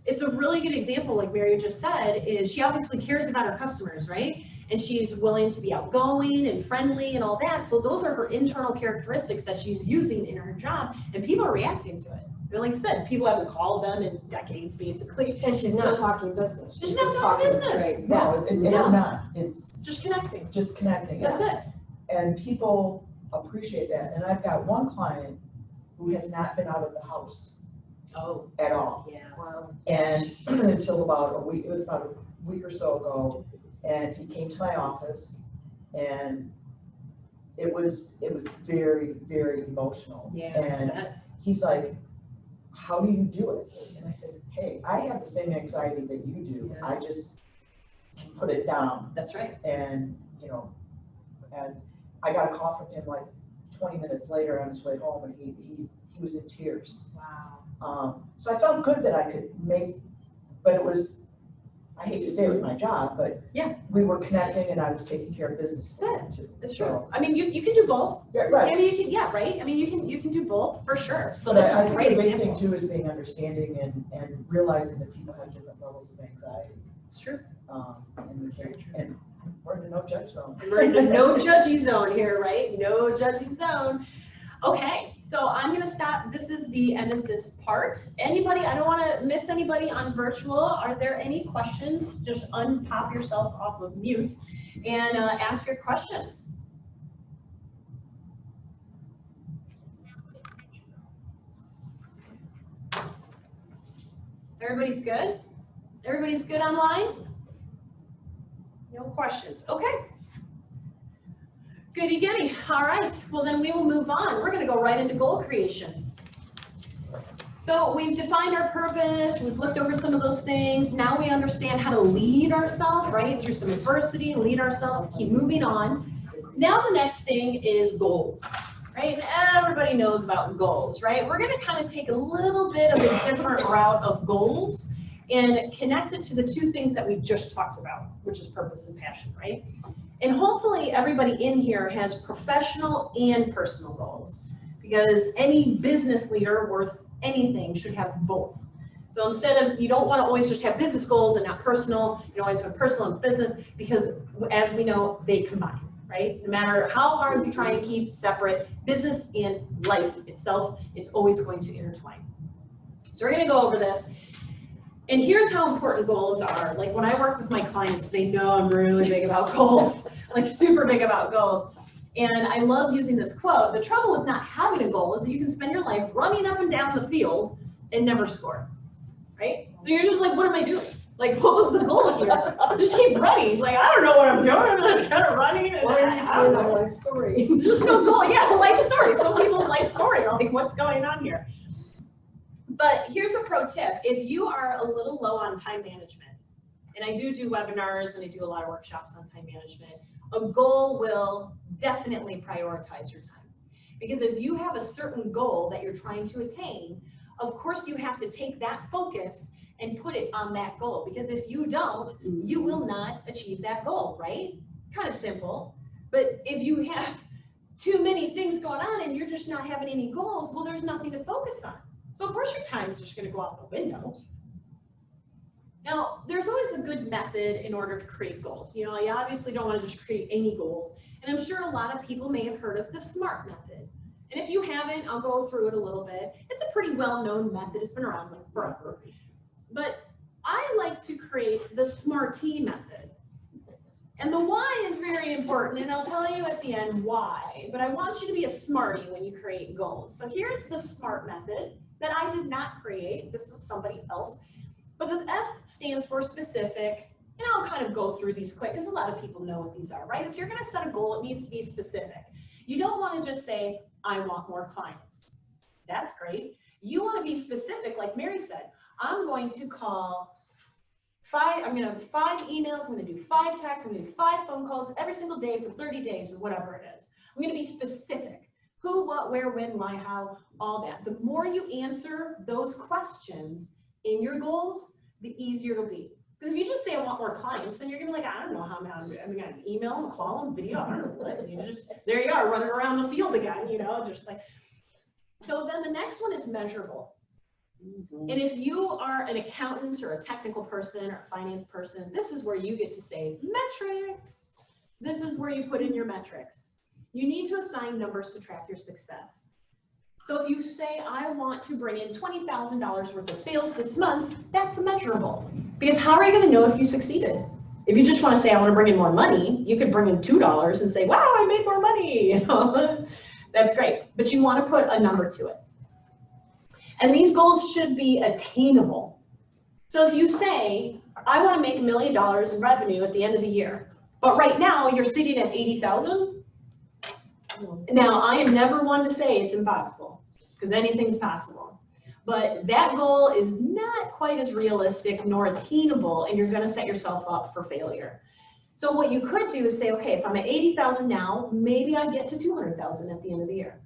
it's a really good example, like Mary just said, is she obviously cares about her customers, right? And she's willing to be outgoing and friendly and all that. So those are her internal characteristics that she's using in her job, and people are reacting to it. And like I said, people haven't called them in decades, basically. And she's not talking business. She's not talking business. straight. No, it's not. It's Just connecting. just connecting. That's it. And people appreciate that. And I've got one client who has not been out of the house Oh, at all. yeah. Wow. And until about a week, it was about a week or so ago, and he came to my office, and it was very, very emotional. Yeah. And he's like, how do you do it? And I said, hey, I have the same anxiety that you do. Yeah. I just can put it down. That's right. And, you know, and I got a call from him like 20 minutes later on his way home, and he was in tears. Wow. So I felt good that I could make, but it was, I hate to say it was my job, but yeah, we were connecting and I was taking care of business. That's too. It's true. I mean, you can do both. Yeah, right. I mean, you can, yeah, right. I mean, you can do both for sure. So But that's I a think great the big example. thing too is being understanding and realizing that people have different levels of anxiety. It's true. And we're in a no judge zone. We're in the no judgy zone here, right? No judgy zone. Okay, so I'm gonna stop. This is the end of this part. Anybody, I don't wanna miss anybody on virtual. Are there any questions? Just unpop yourself off of mute and ask your questions. Everybody's good? Everybody's good online? No questions. Okay. Goody goody. All right. Well, then we will move on. We're going to go right into goal creation. So we've defined our purpose. We've looked over some of those things. Now we understand how to lead ourselves, right? Through some adversity, lead ourselves, keep moving on. Now the next thing is goals, right? Everybody knows about goals, right? We're going to kind of take a little bit of a different route of goals and connect it to the two things that we just talked about, which is purpose and passion, right? And hopefully everybody in here has professional and personal goals, because any business leader worth anything should have both. So instead of, you don't want to always just have business goals and not personal, you always have personal and business, because as we know, they combine, right? No matter how hard you try and keep separate, business and life itself, it's always going to intertwine. So we're going to go over this. And here's how important goals are. Like when I work with my clients, they know I'm really big about goals, like super big about goals. And I love using this quote: the trouble with not having a goal is that you can spend your life running up and down the field and never score, right? So you're just like, what am I doing? Like, what was the goal here? Just keep running. Like, I don't know what I'm doing. I'm just kind of running. And Why are you telling my life story? Just no goal. Yeah, life story. Some people's life story. Like, what's going on here? But here's a pro tip. If you are a little low on time management, and I do webinars and I do a lot of workshops on time management, a goal will definitely prioritize your time. Because if you have a certain goal that you're trying to attain, of course you have to take that focus and put it on that goal. Because if you don't, you will not achieve that goal, right? Kind of simple. But if you have too many things going on and you're just not having any goals, well, there's nothing to focus on. So of course your time is just going to go out the window. Now, there's always a good method in order to create goals. You know, you obviously don't want to just create any goals. And I'm sure a lot of people may have heard of the SMART method. And if you haven't, I'll go through it a little bit. It's a pretty well-known method. It's been around forever. But I like to create the SMARTY method. And the why is very important, and I'll tell you at the end why. But I want you to be a smarty when you create goals. So here's the SMART method that I did not create. This was somebody else. But the S stands for specific, and I'll kind of go through these quick because a lot of people know what these are, right? If you're going to set a goal, it needs to be specific. You don't want to just say, I want more clients. That's great. You want to be specific, like Mary said. I'm going to call I'm going to have 5 emails, I'm going to do 5 texts, I'm going to do 5 phone calls every single day for 30 days or whatever it is. I'm going to be specific. Who, what, where, when, why, how, all that. The more you answer those questions in your goals, the easier it'll be. Because if you just say I want more clients, then you're gonna be like, I don't know how many, I'm gonna email them, call them, video, I don't know what. You just, there you are, running around the field again, you know, just like. So then the next one is measurable. And if you are an accountant or a technical person or a finance person, this is where you get to say metrics. This is where you put in your metrics. You need to assign numbers to track your success. So if you say, I want to bring in $20,000 worth of sales this month, that's measurable. Because how are you going to know if you succeeded? If you just want to say, I want to bring in more money, you could bring in $2 and say, wow, I made more money. You know? That's great. But you want to put a number to it. And these goals should be attainable. So if you say, I want to make $1 million in revenue at the end of the year, but right now you're sitting at 80,000. Now, I am never one to say it's impossible, because anything's possible. But that goal is not quite as realistic nor attainable, and you're going to set yourself up for failure. So what you could do is say, okay, if I'm at 80,000 now, maybe I get to 200,000 at the end of the year.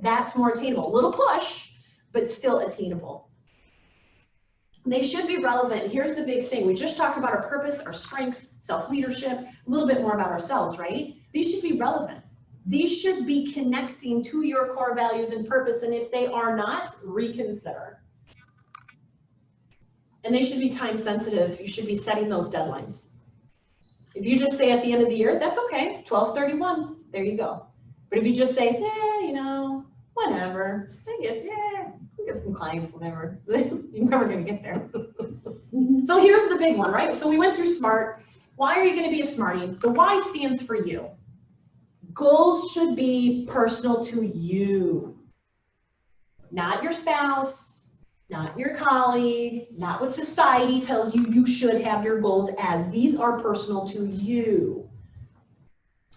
That's more attainable. A little push, but still attainable. They should be relevant. Here's the big thing. We just talked about our purpose, our strengths, self-leadership, a little bit more about ourselves, right? These should be relevant. These should be connecting to your core values and purpose, and if they are not, reconsider. And they should be time sensitive. You should be setting those deadlines. If you just say at the end of the year, that's okay, 12/31, there you go. But if you just say, you know, whatever, we'll get some clients, whatever, you're never gonna get there. So here's the big one, right? So we went through SMART. Why are you gonna be a SMARTY? The why stands for you. Goals should be personal to you, not your spouse, not your colleague, not what society tells you you should have your goals as. These are personal to you.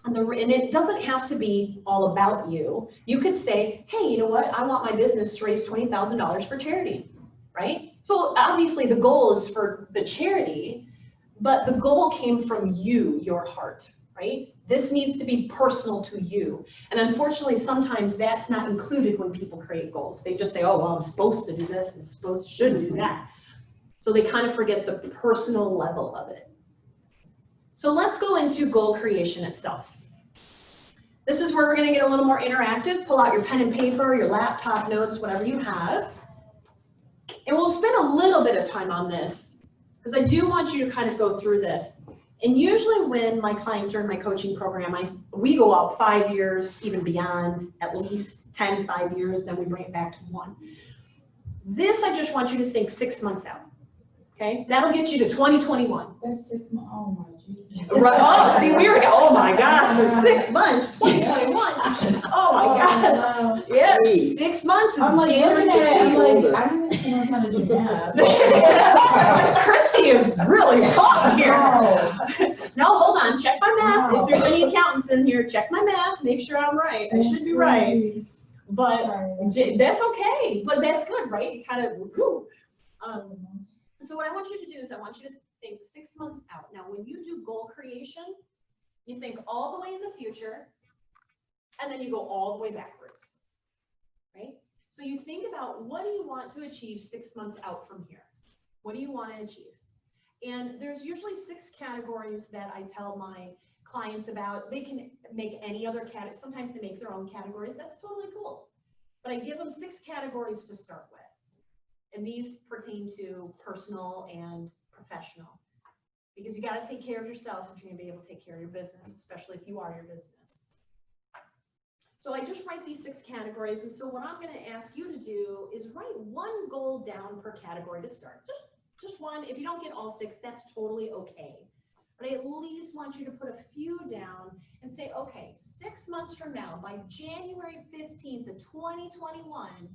And it doesn't have to be all about you. You could say, hey, you know what? I want my business to raise $20,000 for charity, right? So obviously the goal is for the charity, but the goal came from you, your heart, right? This needs to be personal to you. And unfortunately, sometimes that's not included when people create goals. They just say, oh, well, I'm supposed to do this and shouldn't do that. So they kind of forget the personal level of it. So let's go into goal creation itself. This is where we're going to get a little more interactive. Pull out your pen and paper, your laptop notes, whatever you have. And we'll spend a little bit of time on this because I do want you to kind of go through this. And usually when my clients are in my coaching program, we go out 5 years, even beyond, at least 5 years, then we bring it back to 1. This, I just want you to think 6 months out, okay? That'll get you to 2021. That's 6 months, oh my Jesus. Right, oh, see, we were, oh my God, 6 months, 2021. Oh my God. Yeah, 6 months is I'm like, January. I don't even know how to do math. Kristie is really hot here. No, hold on, check my math. If there's any accountants in here, check my math, make sure I'm right. I should be right. But that's okay, but that's good, right? You kind of, whew. So what I want you to do is I want you to think 6 months out. Now, when you do goal creation, you think all the way in the future, and then you go all the way backwards, right? So you think about what do you want to achieve 6 months out from here? What do you want to achieve? And there's usually 6 categories that I tell my clients about. They can make any other category. Sometimes they make their own categories. That's totally cool. But I give them 6 categories to start with. And these pertain to personal and professional. Because you got to take care of yourself if you're going to be able to take care of your business, especially if you are your business. So I just write these 6 categories. And so what I'm going to ask you to do is write 1 goal down per category to start. Just 1. If you don't get all 6, that's totally okay. But I at least want you to put a few down and say, okay, 6 months from now, by January 15th of 2021,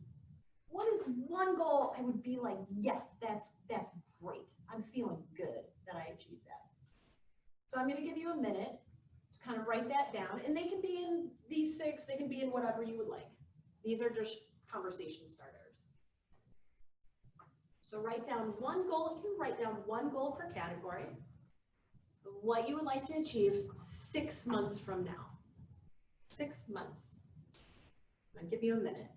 what is 1 goal I would be like, yes, that's great. I'm feeling good that I achieved that. So I'm going to give you a minute to kind of write that down. And they can be in these 6, they can be in whatever you would like. These are just conversation starters. So write down 1 goal. You can write down 1 goal per category. What you would like to achieve 6 months from now. 6 months. I'll give you a minute.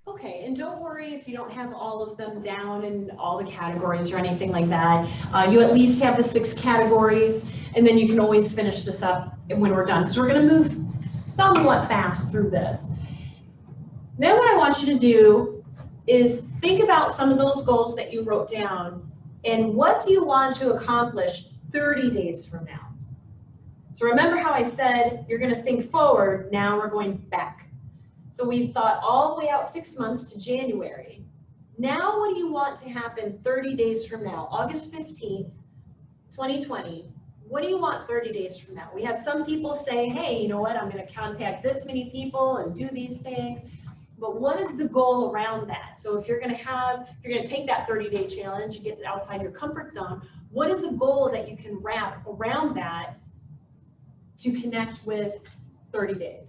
Okay, and don't worry if you don't have all of them down in all the categories or anything like that. You at least have the 6 categories, and then you can always finish this up when we're done, because we're going to move somewhat fast through this. Then what I want you to do is think about some of those goals that you wrote down, and what do you want to accomplish 30 days from now? So remember how I said you're going to think forward, now we're going back. So we thought all the way out 6 months to January. Now what do you want to happen 30 days from now? August 15th, 2020. What do you want 30 days from now? We had some people say, hey, you know what, I'm going to contact this many people and do these things. But what is the goal around that? So if you're going to take that 30-day challenge and get outside your comfort zone, what is a goal that you can wrap around that to connect with 30 days?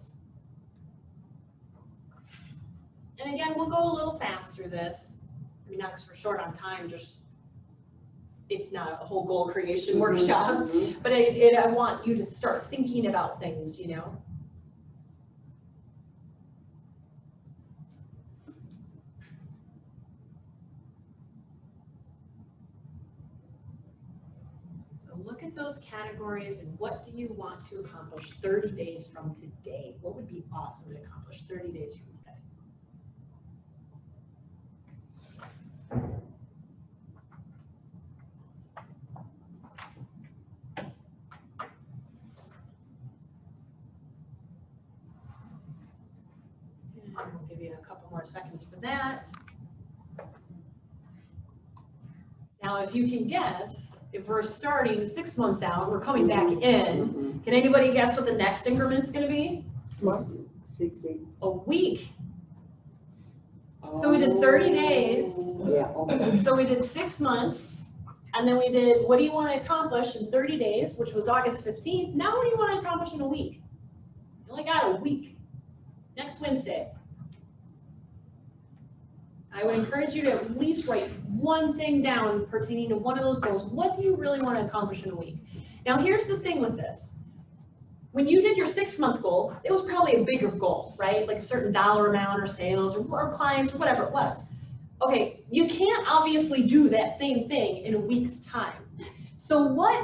And again, we'll go a little fast through this. I mean, not because we're short on time, just it's not a whole goal creation workshop, but I want you to start thinking about things, you know. So look at those categories and what do you want to accomplish 30 days from today? What would be awesome to accomplish 30 days from today? And we'll give you a couple more seconds for that. Now, if you can guess, if we're starting 6 months out, we're coming back in, can anybody guess what the next increment's going to be? 60. A week. So we did 30 days. Yeah, okay. So we did 6 months, and then we did, what do you want to accomplish in 30 days, which was August 15th. Now what do you want to accomplish in a week? You only got a week. Next Wednesday. I would encourage you to at least write one thing down pertaining to one of those goals. What do you really want to accomplish in a week? Now here's the thing with this. When you did your 6-month goal, it was probably a bigger goal, right? Like a certain dollar amount or sales or clients or whatever it was. Okay, you can't obviously do that same thing in a week's time. So what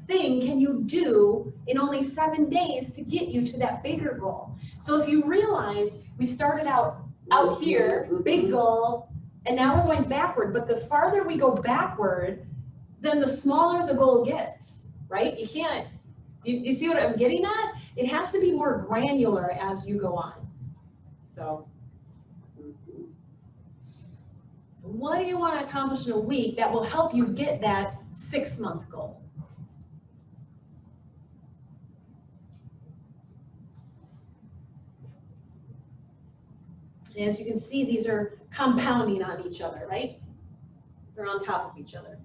thing can you do in only 7 days to get you to that bigger goal? So if you realize we started out here, big goal, and now we're going backward, but the farther we go backward, then the smaller the goal gets, right? You can't, you see what I'm getting at? It has to be more granular as you go on. So, what do you want to accomplish in a week that will help you get that 6-month goal? And as you can see, these are compounding on each other, right? They're on top of each other.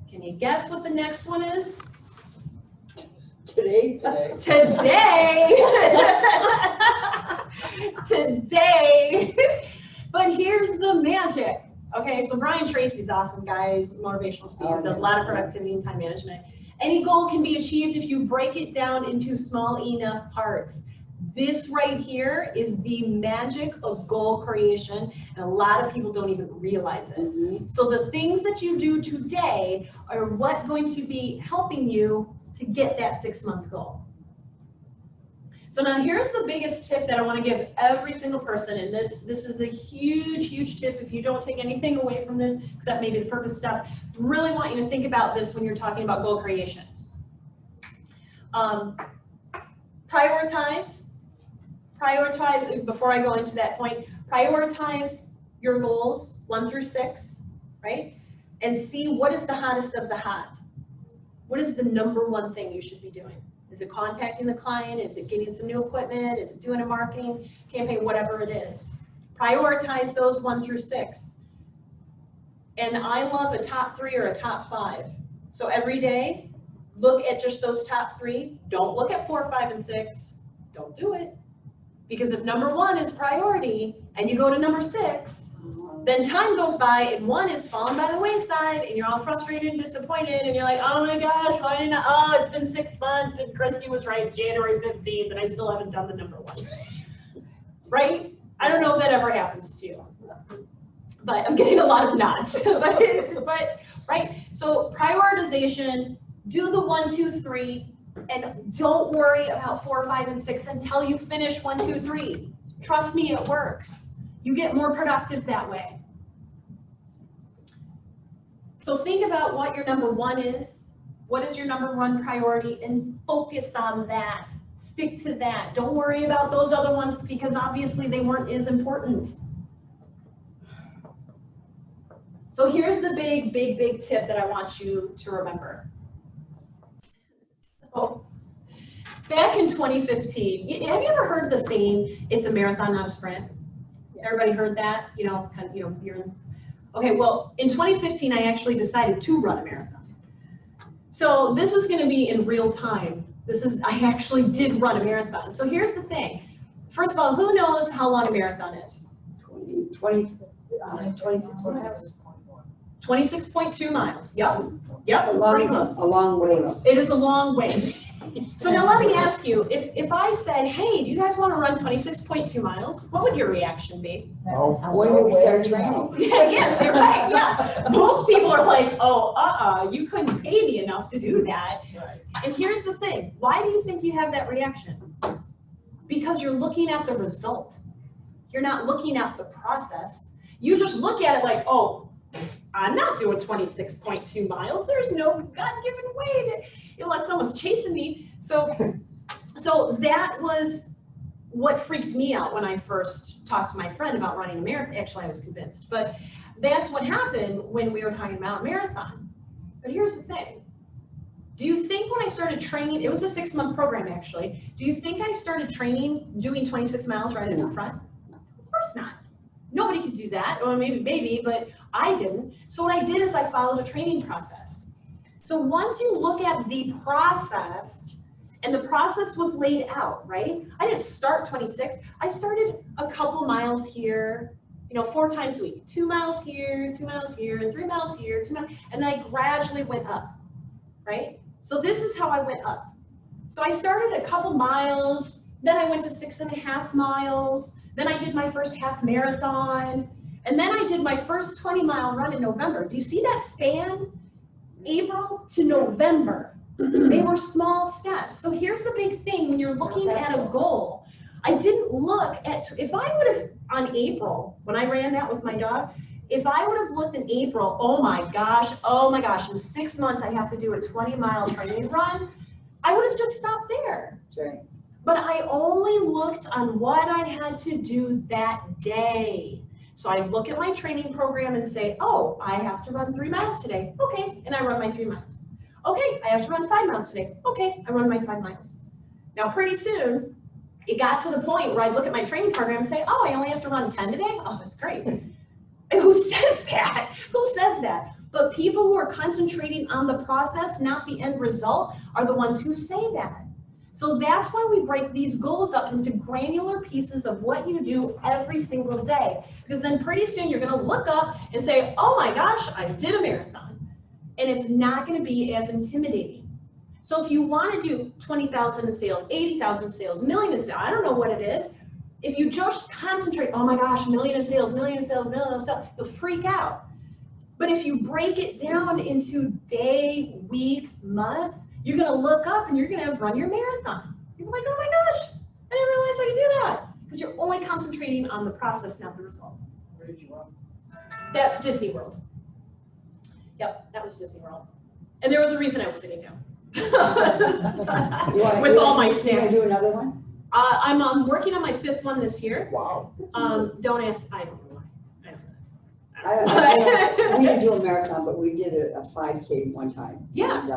Can you guess what the next one is? Today? Today! Today! But here's the magic. Okay, so Brian Tracy's awesome, guys, motivational speaker, does a lot of productivity and time management. Any goal can be achieved if you break it down into small enough parts. This right here is the magic of goal creation, and a lot of people don't even realize it. So the things that you do today are what's going to be helping you to get that 6-month goal. So now here's the biggest tip that I want to give every single person, and this is a huge, huge tip if you don't take anything away from this, except maybe the purpose stuff. Really want you to think about this when you're talking about goal creation. Prioritize, before I go into that point, prioritize your goals 1 through 6, right? And see what is the hottest of the hot. What is the #1 thing you should be doing? Is it contacting the client? Is it getting some new equipment? Is it doing a marketing campaign? Whatever it is. Prioritize those 1 through 6. And I love a top 3 or a top 5. So every day, look at just those top 3. Don't look at 4, 5, and 6. Don't do it. Because if #1 is priority and you go to #6, then time goes by and one is falling by the wayside and you're all frustrated and disappointed and you're like, oh my gosh, why didn't I, oh, it's been 6 months and Kristie was right, it's January 15th and I still haven't done the number 1. Right? I don't know if that ever happens to you. But I'm getting a lot of nods. but right? So prioritization, do the 1, 2, 3, and don't worry about 4, 5, and 6 until you finish 1, 2, 3. Trust me, it works. You get more productive that way. So think about what your number 1 is. What is your number 1 priority? And focus on that. Stick to that. Don't worry about those other ones because obviously they weren't as important. So here's the big tip that I want you to remember. So, back in 2015, have you ever heard the saying, it's a marathon, not a sprint? Everybody heard that? You know, it's kind of, you know, okay, well, in 2015, I actually decided to run a marathon. So this is going to be in real time. I actually did run a marathon. So here's the thing. First of all, who knows how long a marathon is? 26.2 miles. Yep. Yep. Pretty close. A long ways. It is a long ways. So now let me ask you, if I said, hey, do you guys want to run 26.2 miles? What would your reaction be? When do we start training? Yes, you're right. Yeah. Most people are like, oh, you couldn't pay me enough to do that. Right. And here's the thing. Why do you think you have that reaction? Because you're looking at the result. You're not looking at the process. You just look at it like, oh, I'm not doing 26.2 miles. There's no God-given way unless someone's chasing me. So that was what freaked me out when I first talked to my friend about running a marathon. Actually, I was convinced, but that's what happened when we were talking about marathon. But here's the thing. Do you think when I started training, it was a 6-month program actually, do you think I started training doing 26 miles right in the front? Of course not. Nobody could do that, or maybe, but I didn't. So what I did is I followed a training process. So once you look at the process, and the process was laid out, right? I didn't start 26. I started a couple miles here, 4 times a week. 2 miles here, 2 miles here, and 3 miles here, 2 miles, and then I gradually went up, right? So this is how I went up. So I started a couple miles, then I went to 6.5 miles, then I did my first half marathon, and then I did my first 20-mile run in November. Do you see that span? April to November. They were small steps. So here's the big thing when you're looking at a goal. I didn't look at, if I would have, on April, when I ran that with my dog, if I would have looked in April, oh my gosh, in 6 months I have to do a 20-mile training run, I would have just stopped there. That's right. But I only looked on what I had to do that day. So I look at my training program and say, oh, I have to run 3 miles today. Okay, and I run my 3 miles. Okay, I have to run 5 miles today. Okay, I run my 5 miles. Now pretty soon, it got to the point where I'd look at my training program and say, oh, I only have to run 10 today? Oh, that's great. And who says that? Who says that? But people who are concentrating on the process, not the end result, are the ones who say that. So that's why we break these goals up into granular pieces of what you do every single day. Because then pretty soon you're going to look up and say, oh my gosh, I did a marathon. And it's not going to be as intimidating. So if you want to do 20,000 in sales, 80,000 sales, million in sales, I don't know what it is. If you just concentrate, oh my gosh, million in sales, million in sales, million in sales, you'll freak out. But if you break it down into day, week, month, you're going to look up and you're going to run your marathon. You're like, oh my gosh, I didn't realize I could do that. Because you're only concentrating on the process, not the result. Where did you run? That's Disney World. Yep, that was Disney World. And there was a reason I was sitting down. With all my snacks. You want to do another one? I'm working on my 5th one this year. Wow. Don't ask, I don't know. We didn't do a marathon, but we did a 5K one time. Yeah. And,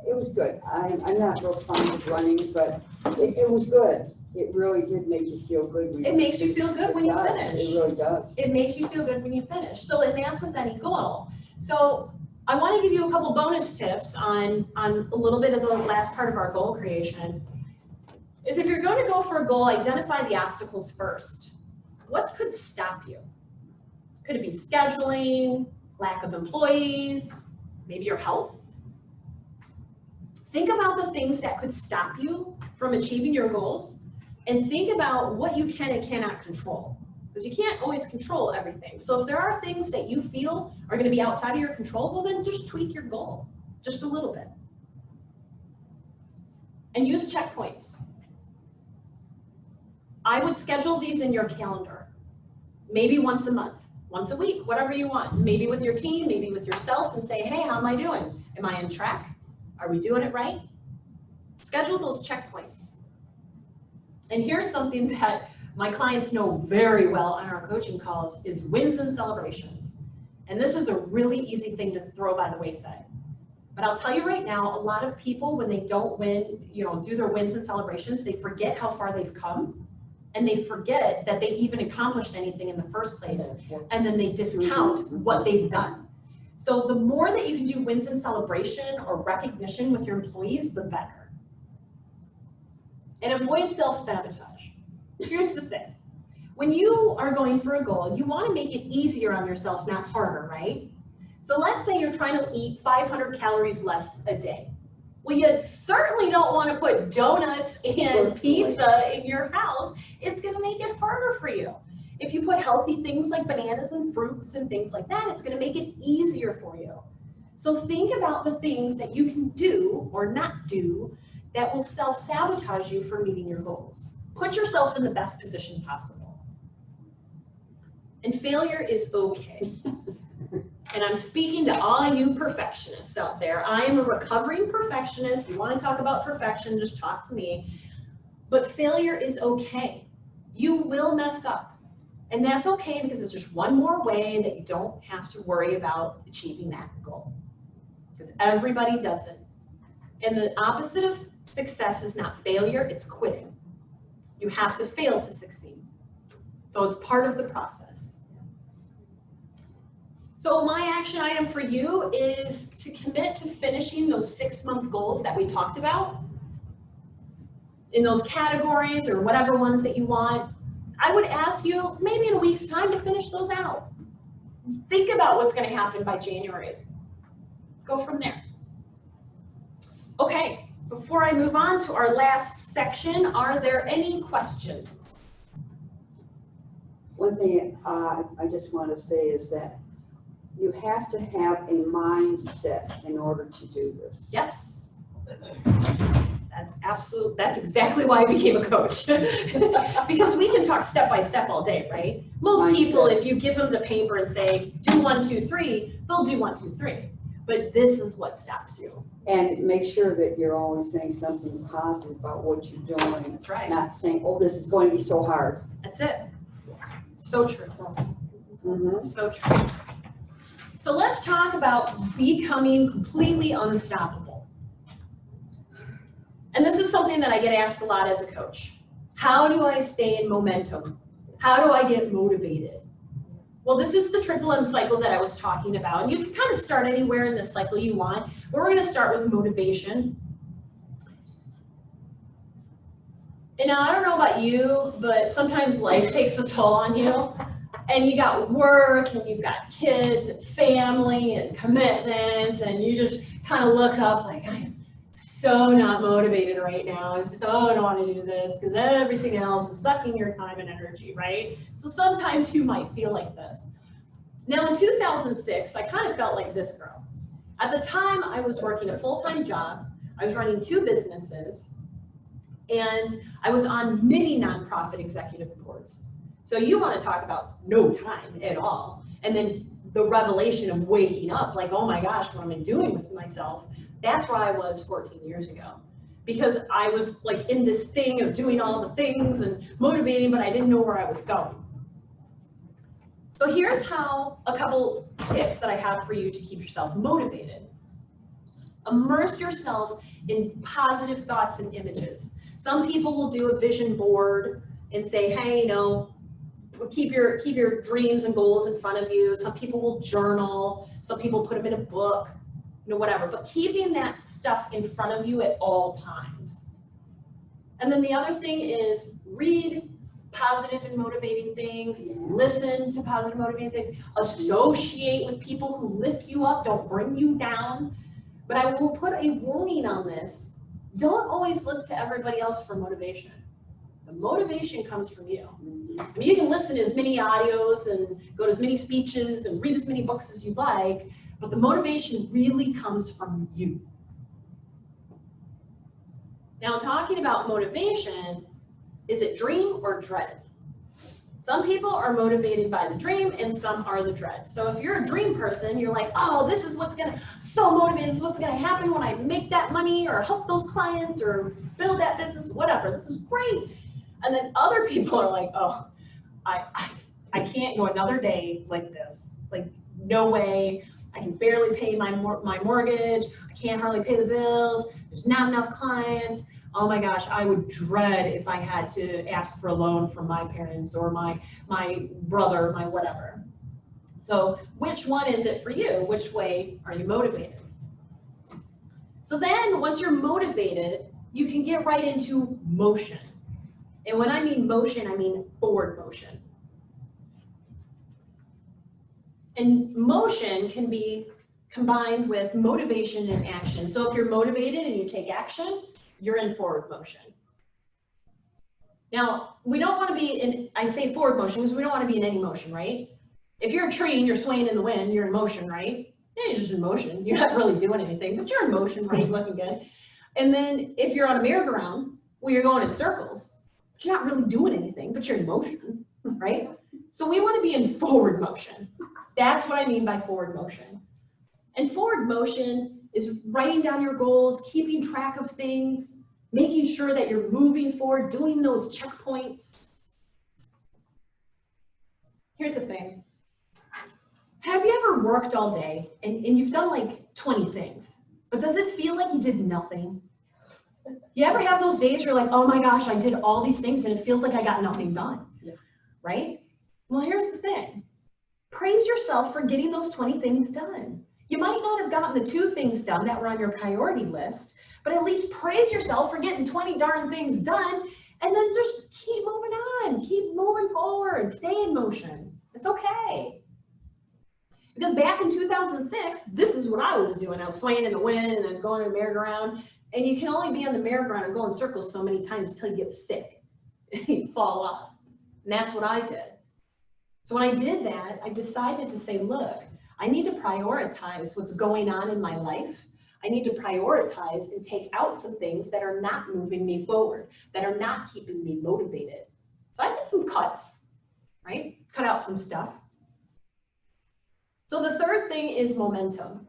it was good. I'm not real fond of running, but it was good. It really did make you feel good. It makes you feel good when you finish. It really does. It makes you feel good when you finish. So, and that's with any goal. So I want to give you a couple bonus tips on a little bit of the last part of our goal creation. Is if you're going to go for a goal, identify the obstacles first. What could stop you? Could it be scheduling, lack of employees, maybe your health? Think about the things that could stop you from achieving your goals, and think about what you can and cannot control, because you can't always control everything. So if there are things that you feel are going to be outside of your control, well, then just tweak your goal just a little bit. And use checkpoints. I would schedule these in your calendar, maybe once a month, once a week, whatever you want, maybe with your team, maybe with yourself, and say, hey, how am I doing? Am I on track? Are we doing it right? Schedule those checkpoints. And here's something that my clients know very well on our coaching calls is wins and celebrations. And this is a really easy thing to throw by the wayside. But I'll tell you right now, a lot of people, when they don't win, do their wins and celebrations, they forget how far they've come, and they forget that they even accomplished anything in the first place, and then they discount what they've done. So the more that you can do wins and celebration or recognition with your employees, the better. And avoid self-sabotage. Here's the thing. When you are going for a goal, you want to make it easier on yourself, not harder, right? So let's say you're trying to eat 500 calories less a day. Well, you certainly don't want to put donuts and pizza in your house. It's going to make it harder for you. If you put healthy things like bananas and fruits and things like that, it's going to make it easier for you. So think about the things that you can do or not do that will self-sabotage you from meeting your goals. Put yourself in the best position possible. And failure is okay. And I'm speaking to all you perfectionists out there. I am a recovering perfectionist. You want to talk about perfection, just talk to me. But failure is okay. You will mess up. And that's okay, because it's just one more way that you don't have to worry about achieving that goal. Because everybody does it. And the opposite of success is not failure, it's quitting. You have to fail to succeed. So it's part of the process. So my action item for you is to commit to finishing those 6-month goals that we talked about in those categories or whatever ones that you want. I would ask you maybe in a week's time to finish those out. Think about what's going to happen by January. Go from there. Okay, before I move on to our last section, are there any questions? One thing I just want to say is that you have to have a mindset in order to do this. Yes. That's exactly why I became a coach. Because we can talk step by step all day, right? Most people, if you give them the paper and say, do 1, 2, 3, they'll do 1, 2, 3. But this is what stops you. And make sure that you're always saying something positive about what you're doing. That's right. Not saying, oh, this is going to be so hard. That's it. So true. Mm-hmm. So true. So let's talk about becoming completely unstoppable. And this is something that I get asked a lot as a coach. How do I stay in momentum? How do I get motivated? Well, this is the triple M cycle that I was talking about. And you can kind of start anywhere in this cycle you want. But we're going to start with motivation. And now, I don't know about you, but sometimes life takes a toll on you. And you got work, and you've got kids, and family, and commitments, and you just kind of look up like, I'm so not motivated right now. I so don't want to do this because everything else is sucking your time and energy, right? So sometimes you might feel like this. Now in 2006, I kind of felt like this girl. At the time, I was working a full-time job. I was running 2 businesses, and I was on many nonprofit executive boards. So you want to talk about no time at all. And then the revelation of waking up, like, oh my gosh, what am I doing with myself? That's where I was 14 years ago. Because I was like in this thing of doing all the things and motivating, but I didn't know where I was going. So here's how a couple tips that I have for you to keep yourself motivated. Immerse yourself in positive thoughts and images. Some people will do a vision board and say, hey, keep your dreams and goals in front of you. Some people will journal. Some people put them in a book, whatever. But keeping that stuff in front of you at all times. And then the other thing is read positive and motivating things, Yeah. listen to positive motivating things, associate with people who lift you up, don't bring you down. But I will put a warning on this. Don't always look to everybody else for motivation. The motivation comes from you. Mhm. I mean, you can listen to as many audios and go to as many speeches and read as many books as you like, but the motivation really comes from you. Now, talking about motivation, is it dream or dread? Some people are motivated by the dream and some are the dread. So if you're a dream person, you're like, oh, this is what's gonna, so motivated, this is what's gonna happen when I make that money or help those clients or build that business, whatever, this is great. And then other people are like, oh, I can't go another day like this. Like, no way, I can barely pay my mortgage, I can't hardly pay the bills, there's not enough clients. Oh my gosh, I would dread if I had to ask for a loan from my parents or my brother, my whatever. So which one is it for you? Which way are you motivated? So then once you're motivated, you can get right into motion. And when I mean motion, I mean forward motion. And motion can be combined with motivation and action. So if you're motivated and you take action, you're in forward motion. Now, we don't want to be in, I say forward motion because we don't want to be in any motion, right? If you're a tree and you're swaying in the wind, you're in motion, right? Yeah, you're just in motion. You're not really doing anything, but you're in motion, right? You're looking good. And then if you're on a merry-go-round, well, you're going in circles, but you're not really doing anything, but you're in motion, right? So we want to be in forward motion. That's what I mean by forward motion. And forward motion is writing down your goals, keeping track of things, making sure that you're moving forward, doing those checkpoints. Here's the thing. Have you ever worked all day and you've done like 20 things, but does it feel like you did nothing? You ever have those days where you're like, oh my gosh, I did all these things and it feels like I got nothing done, right? Well, here's the thing. Praise yourself for getting those 20 things done. You might not have gotten the 2 things done that were on your priority list, but at least praise yourself for getting 20 darn things done, and then just keep moving on, keep moving forward, stay in motion. It's okay. Because back in 2006, this is what I was doing. I was swaying in the wind and I was going in a merry-go-round, and you can only be on the merry-go-round and go in circles so many times until you get sick and you fall off. And that's what I did. So when I did that, I decided to say, look, I need to prioritize what's going on in my life. I need to prioritize and take out some things that are not moving me forward, that are not keeping me motivated. So I did some cuts, right? Cut out some stuff. So the third thing is momentum.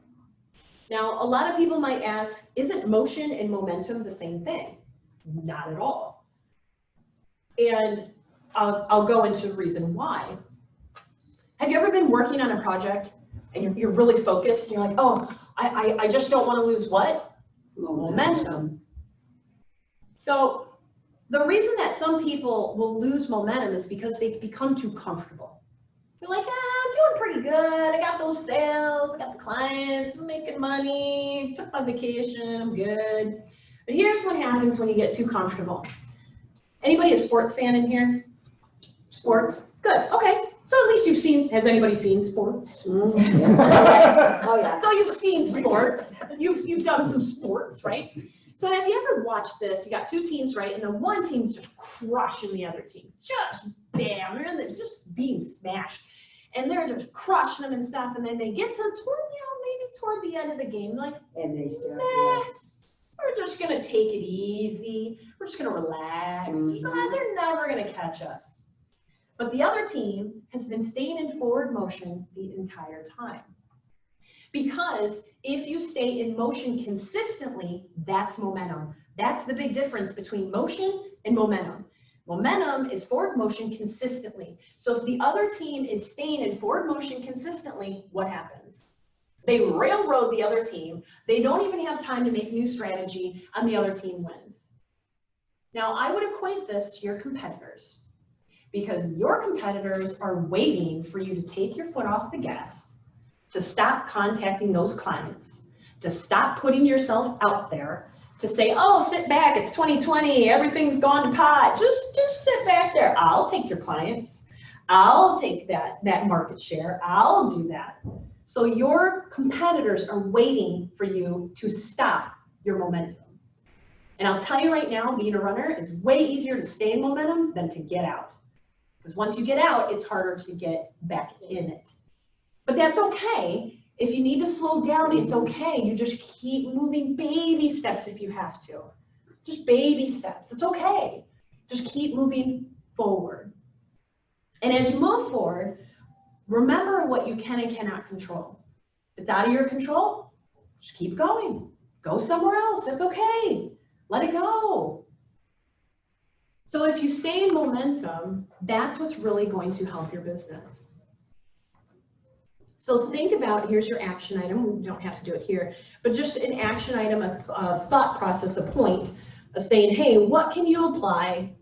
Now, a lot of people might ask, isn't motion and momentum the same thing? Not at all. And I'll go into the reason why. Have you ever been working on a project and you're really focused and you're like, oh, I just don't want to lose what? Momentum. So the reason that some people will lose momentum is because they've become too comfortable. You're like, I'm doing pretty good. I got those sales, I got the clients, I'm making money, took my vacation, I'm good. But here's what happens when you get too comfortable. Anybody a sports fan in here? Sports? Good, okay. So at least you've seen, has anybody seen sports? Mm-hmm. Okay. Oh, yeah. So you've seen sports, you've done some sports, right? So have you ever watched this? You got 2 teams, right? And the one team's just crushing the other team. Just bam, they're just being smashed. And they're just crushing them and stuff. And then they get to maybe toward the end of the game, like, And they start, we're just gonna take it easy. We're just gonna relax. Mhm. They're never gonna catch us. But the other team has been staying in forward motion the entire time. Because if you stay in motion consistently, that's momentum. That's the big difference between motion and momentum. Momentum is forward motion consistently. So if the other team is staying in forward motion consistently, what happens? They railroad the other team. They don't even have time to make new strategy, and the other team wins. Now, I would equate this to your competitors, because your competitors are waiting for you to take your foot off the gas, to stop contacting those clients, to stop putting yourself out there, to say, oh, sit back, it's 2020, everything's gone to pot. Just sit back there. I'll take your clients. I'll take that market share. I'll do that. So your competitors are waiting for you to stop your momentum. And I'll tell you right now, being a runner, it's way easier to stay in momentum than to get out. Because once you get out, it's harder to get back in it. But that's okay. If you need to slow down, it's okay. You just keep moving, baby steps if you have to. Just baby steps. It's okay. Just keep moving forward. And as you move forward, remember what you can and cannot control. If it's out of your control, just keep going. Go somewhere else. That's okay. Let it go. So if you stay in momentum, that's what's really going to help your business. So think about, here's your action item. We don't have to do it here, but just an action item, a thought process, a point of saying, hey, what can you apply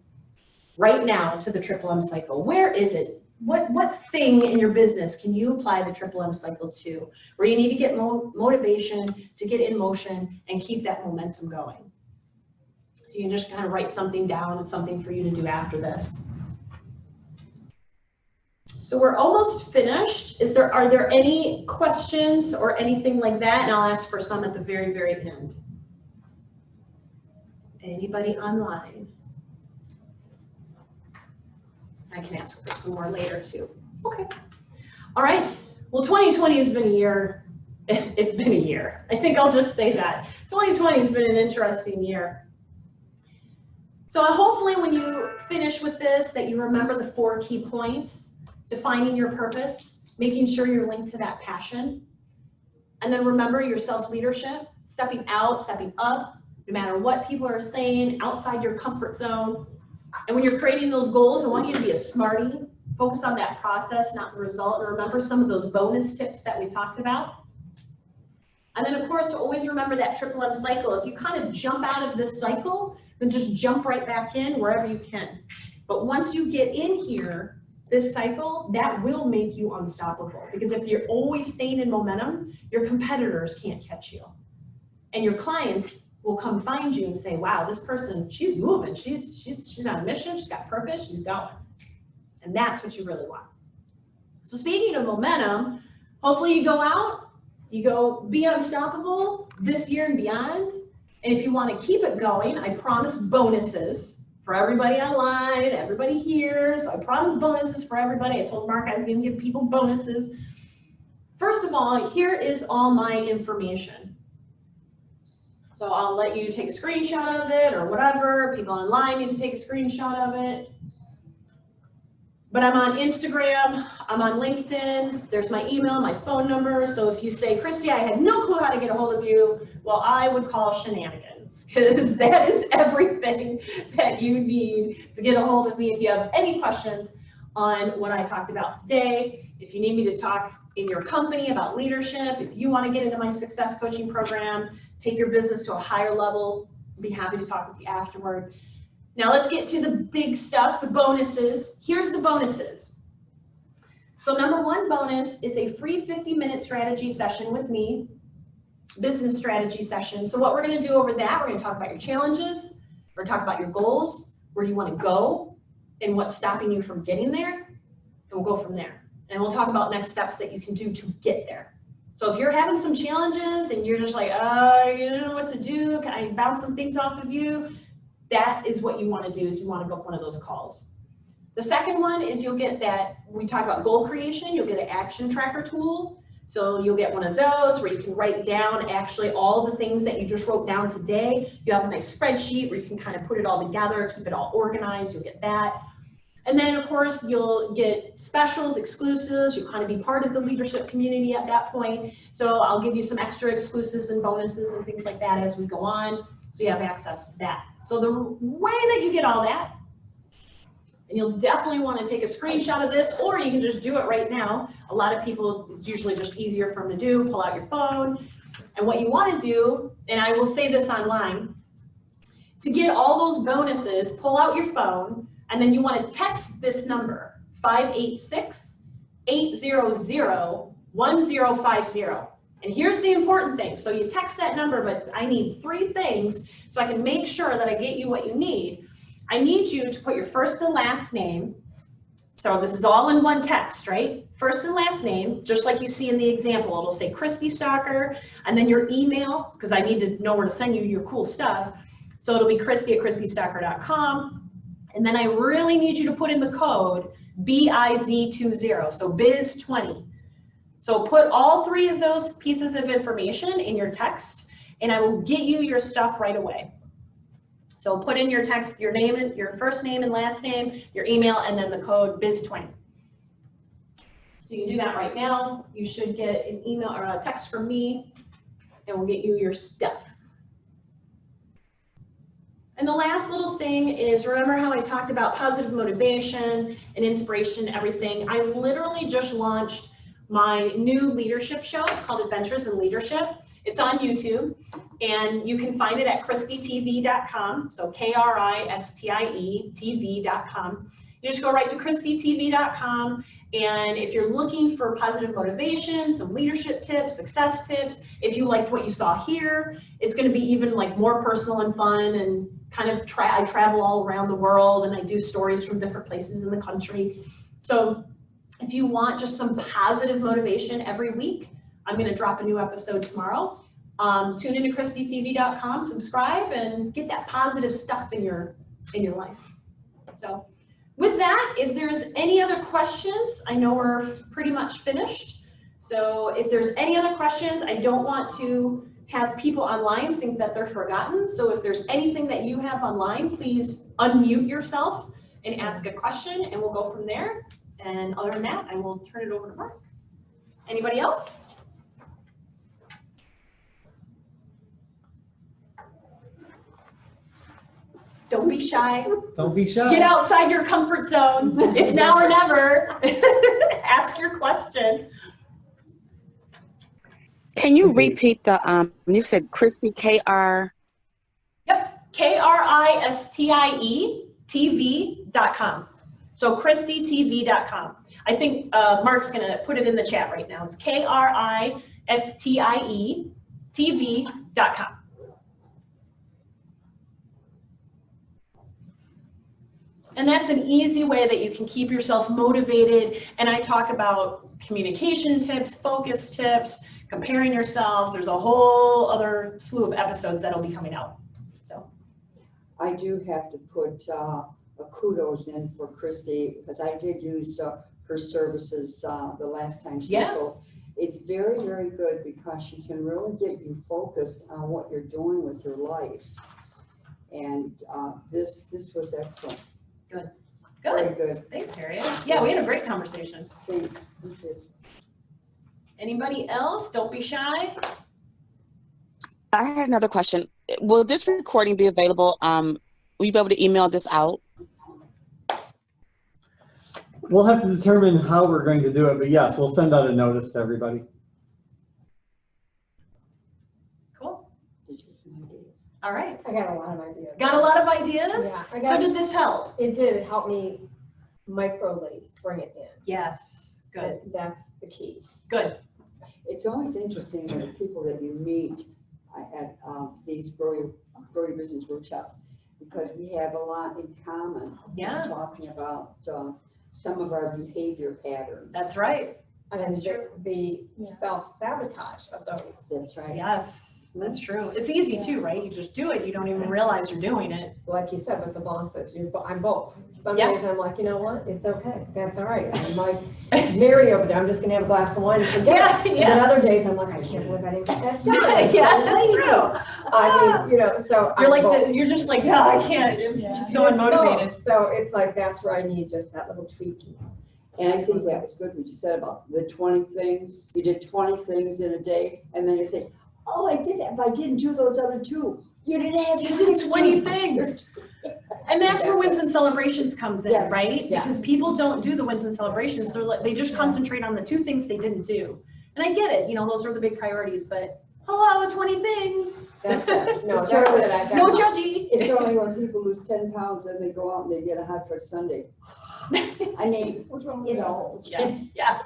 right now to the Triple M cycle? Where is it? What thing in your business can you apply the Triple M cycle to, where you need to get motivation, to get in motion and keep that momentum going? So you can just kind of write something down. It's something for you to do after this. So we're almost finished. Are there any questions or anything like that? And I'll ask for some at the very, very end. Anybody online? I can ask for some more later too. Okay. All right. Well, 2020 has been a year. It's been a year. I think I'll just say that. 2020 has been an interesting year. So hopefully when you finish with this, that you remember the 4 key points. Defining your purpose, making sure you're linked to that passion. And then remember your self-leadership, stepping out, stepping up, no matter what people are saying, outside your comfort zone. And when you're creating those goals, I want you to be a SMARTY. Focus on that process, not the result. And remember some of those bonus tips that we talked about. And then, of course, always remember that Triple M cycle. If you kind of jump out of this cycle, then just jump right back in wherever you can. But once you get in here, this cycle, that will make you unstoppable. Because if you're always staying in momentum, your competitors can't catch you. And your clients will come find you and say, wow, this person, she's moving. She's on a mission. She's got purpose. She's going. And that's what you really want. So speaking of momentum, hopefully you go out, you go be unstoppable this year and beyond. And if you want to keep it going, I promise bonuses for everybody online, everybody here. So I promise bonuses for everybody. I told Mark I was going to give people bonuses. First of all, here is all my information. So I'll let you take a screenshot of it or whatever. People online need to take a screenshot of it. But I'm on Instagram, I'm on LinkedIn, there's my email, my phone number. So if you say, Kristie, I had no clue how to get a hold of you, well, I would call shenanigans, because that is everything that you need to get a hold of me. If you have any questions on what I talked about today, if you need me to talk in your company about leadership, if you want to get into my success coaching program, take your business to a higher level, I'd be happy to talk with you afterward. Now let's get to the big stuff, the bonuses. Here's the bonuses. So number 1 bonus is a free 50-minute strategy session with me, business strategy session. So what we're going to do over that, we're going to talk about your challenges, we're going to talk about your goals, where you want to go, and what's stopping you from getting there, and we'll go from there. And we'll talk about next steps that you can do to get there. So if you're having some challenges and you're just like, you don't know what to do, can I bounce some things off of you? That is what you want to do, is you want to book one of those calls. The second one is you'll get that, we talk about goal creation, you'll get an action tracker tool. So you'll get one of those where you can write down actually all the things that you just wrote down today. You have a nice spreadsheet where you can kind of put it all together, keep it all organized, you'll get that. And then of course you'll get specials, exclusives, you'll kind of be part of the leadership community at that point. So I'll give you some extra exclusives and bonuses and things like that as we go on. So you have access to that. So the way that you get all that, and you'll definitely want to take a screenshot of this, or you can just do it right now. A lot of people, it's usually just easier for them to do, pull out your phone. And what you want to do, and I will say this online, to get all those bonuses, pull out your phone, and then you want to text this number, 586-800-1050. And here's the important thing. So you text that number, but I need 3 things so I can make sure that I get you what you need. I need you to put your first and last name. So this is all in one text, right? First and last name, just like you see in the example. It'll say Kristie Stalker, and then your email, because I need to know where to send you your cool stuff. So it'll be Kristie@KristieStalker.com. And then I really need you to put in the code BIZ20, so biz20. So put all 3 of those pieces of information in your text, and I will get you your stuff right away. So put in your text, your name, your first name and last name, your email, and then the code biz20. So you can do that right now. You should get an email or a text from me, and we'll get you your stuff. And the last little thing is, remember how I talked about positive motivation and inspiration, everything? I literally just launched my new leadership show. It's called Adventures in Leadership. It's on YouTube, and you can find it at KristieTV.com, so KRISTIE TV.com. You just go right to KristieTV.com, and if you're looking for positive motivation, some leadership tips, success tips, if you liked what you saw here, it's going to be even like more personal and fun, and kind of I travel all around the world, and I do stories from different places in the country. So if you want just some positive motivation every week, I'm going to drop a new episode tomorrow. Tune into KristieTV.com, subscribe, and get that positive stuff in your life. So with that, if there's any other questions, I know we're pretty much finished. So if there's any other questions, I don't want to have people online think that they're forgotten. So if there's anything that you have online, please unmute yourself and ask a question, and we'll go from there. And other than that, I will turn it over to Mark. Anybody else? Don't be shy. Don't be shy. Get outside your comfort zone. It's now or never. Ask your question. Can you repeat the, you said Kristie, K-R? Yep, KRISTIE TV.com. So KristieTV.com. I think Mark's going to put it in the chat right now. It's KRISTIE TV.com. And that's an easy way that you can keep yourself motivated. And I talk about communication tips, focus tips, comparing yourself. There's a whole other slew of episodes that'll be coming out. So I do have to put a kudos in for Kristie, because I did use her services the last time she spoke. It's very, very good, because she can really get you focused on what you're doing with your life. And this was excellent. Good. Very Good. good. Thanks, Harriet. Yeah, we had a great conversation. Thanks. You too. Anybody else? Don't be shy. I had another question. Will this recording be available? Will you be able to email this out? We'll have to determine how we're going to do it, but yes, we'll send out a notice to everybody. Cool. Did you have some ideas? All right. I got a lot of ideas. Got a lot of ideas? Yeah, I So got, did this help? it did help me microly bring it in. Yes. Good. That's the key. Good. It's always interesting when the people that you meet at these Grow Your Business workshops, because we have a lot in common. Yeah. Just talking about some of our behavior patterns. That's right. And That's true. the self-sabotage of those. That's right. Yes. That's true. It's easy too, right? You just do it. You don't even realize you're doing it. Like you said with the bosses, I'm both. Some Yeah. days I'm like, you know what, it's okay, that's all right. I'm like, Mary over there, I'm just gonna have a glass of wine and forget Yeah, it. And yeah. then other days I'm like, I can't believe I didn't get that done. Yeah, that's true. I mean, you know, so. You're I'm like, both. you're just like, no, I can't. I'm so unmotivated. So it's like, that's where I need just that little tweaking. And I think that was good what you said about the 20 things. You did 20 things in a day, and then you say, oh, I did it, but I didn't do those other 2. You didn't have You did 20 things. And that's where wins and celebrations comes in, Yes, right? yeah. Because people don't do the wins and celebrations. They're like, they just concentrate on the 2 things they didn't do. And I get it, you know, those are the big priorities, but hello, 20 things. That's it. No, It's that's true. it. No judgy. It's only when people lose 10 pounds, then they go out and they get a hot fudge sundae. I mean, you know. Yeah, yeah.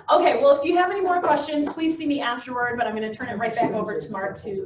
Okay, well, if you have any more questions, please see me afterward, but I'm going to turn it right back over to Mark to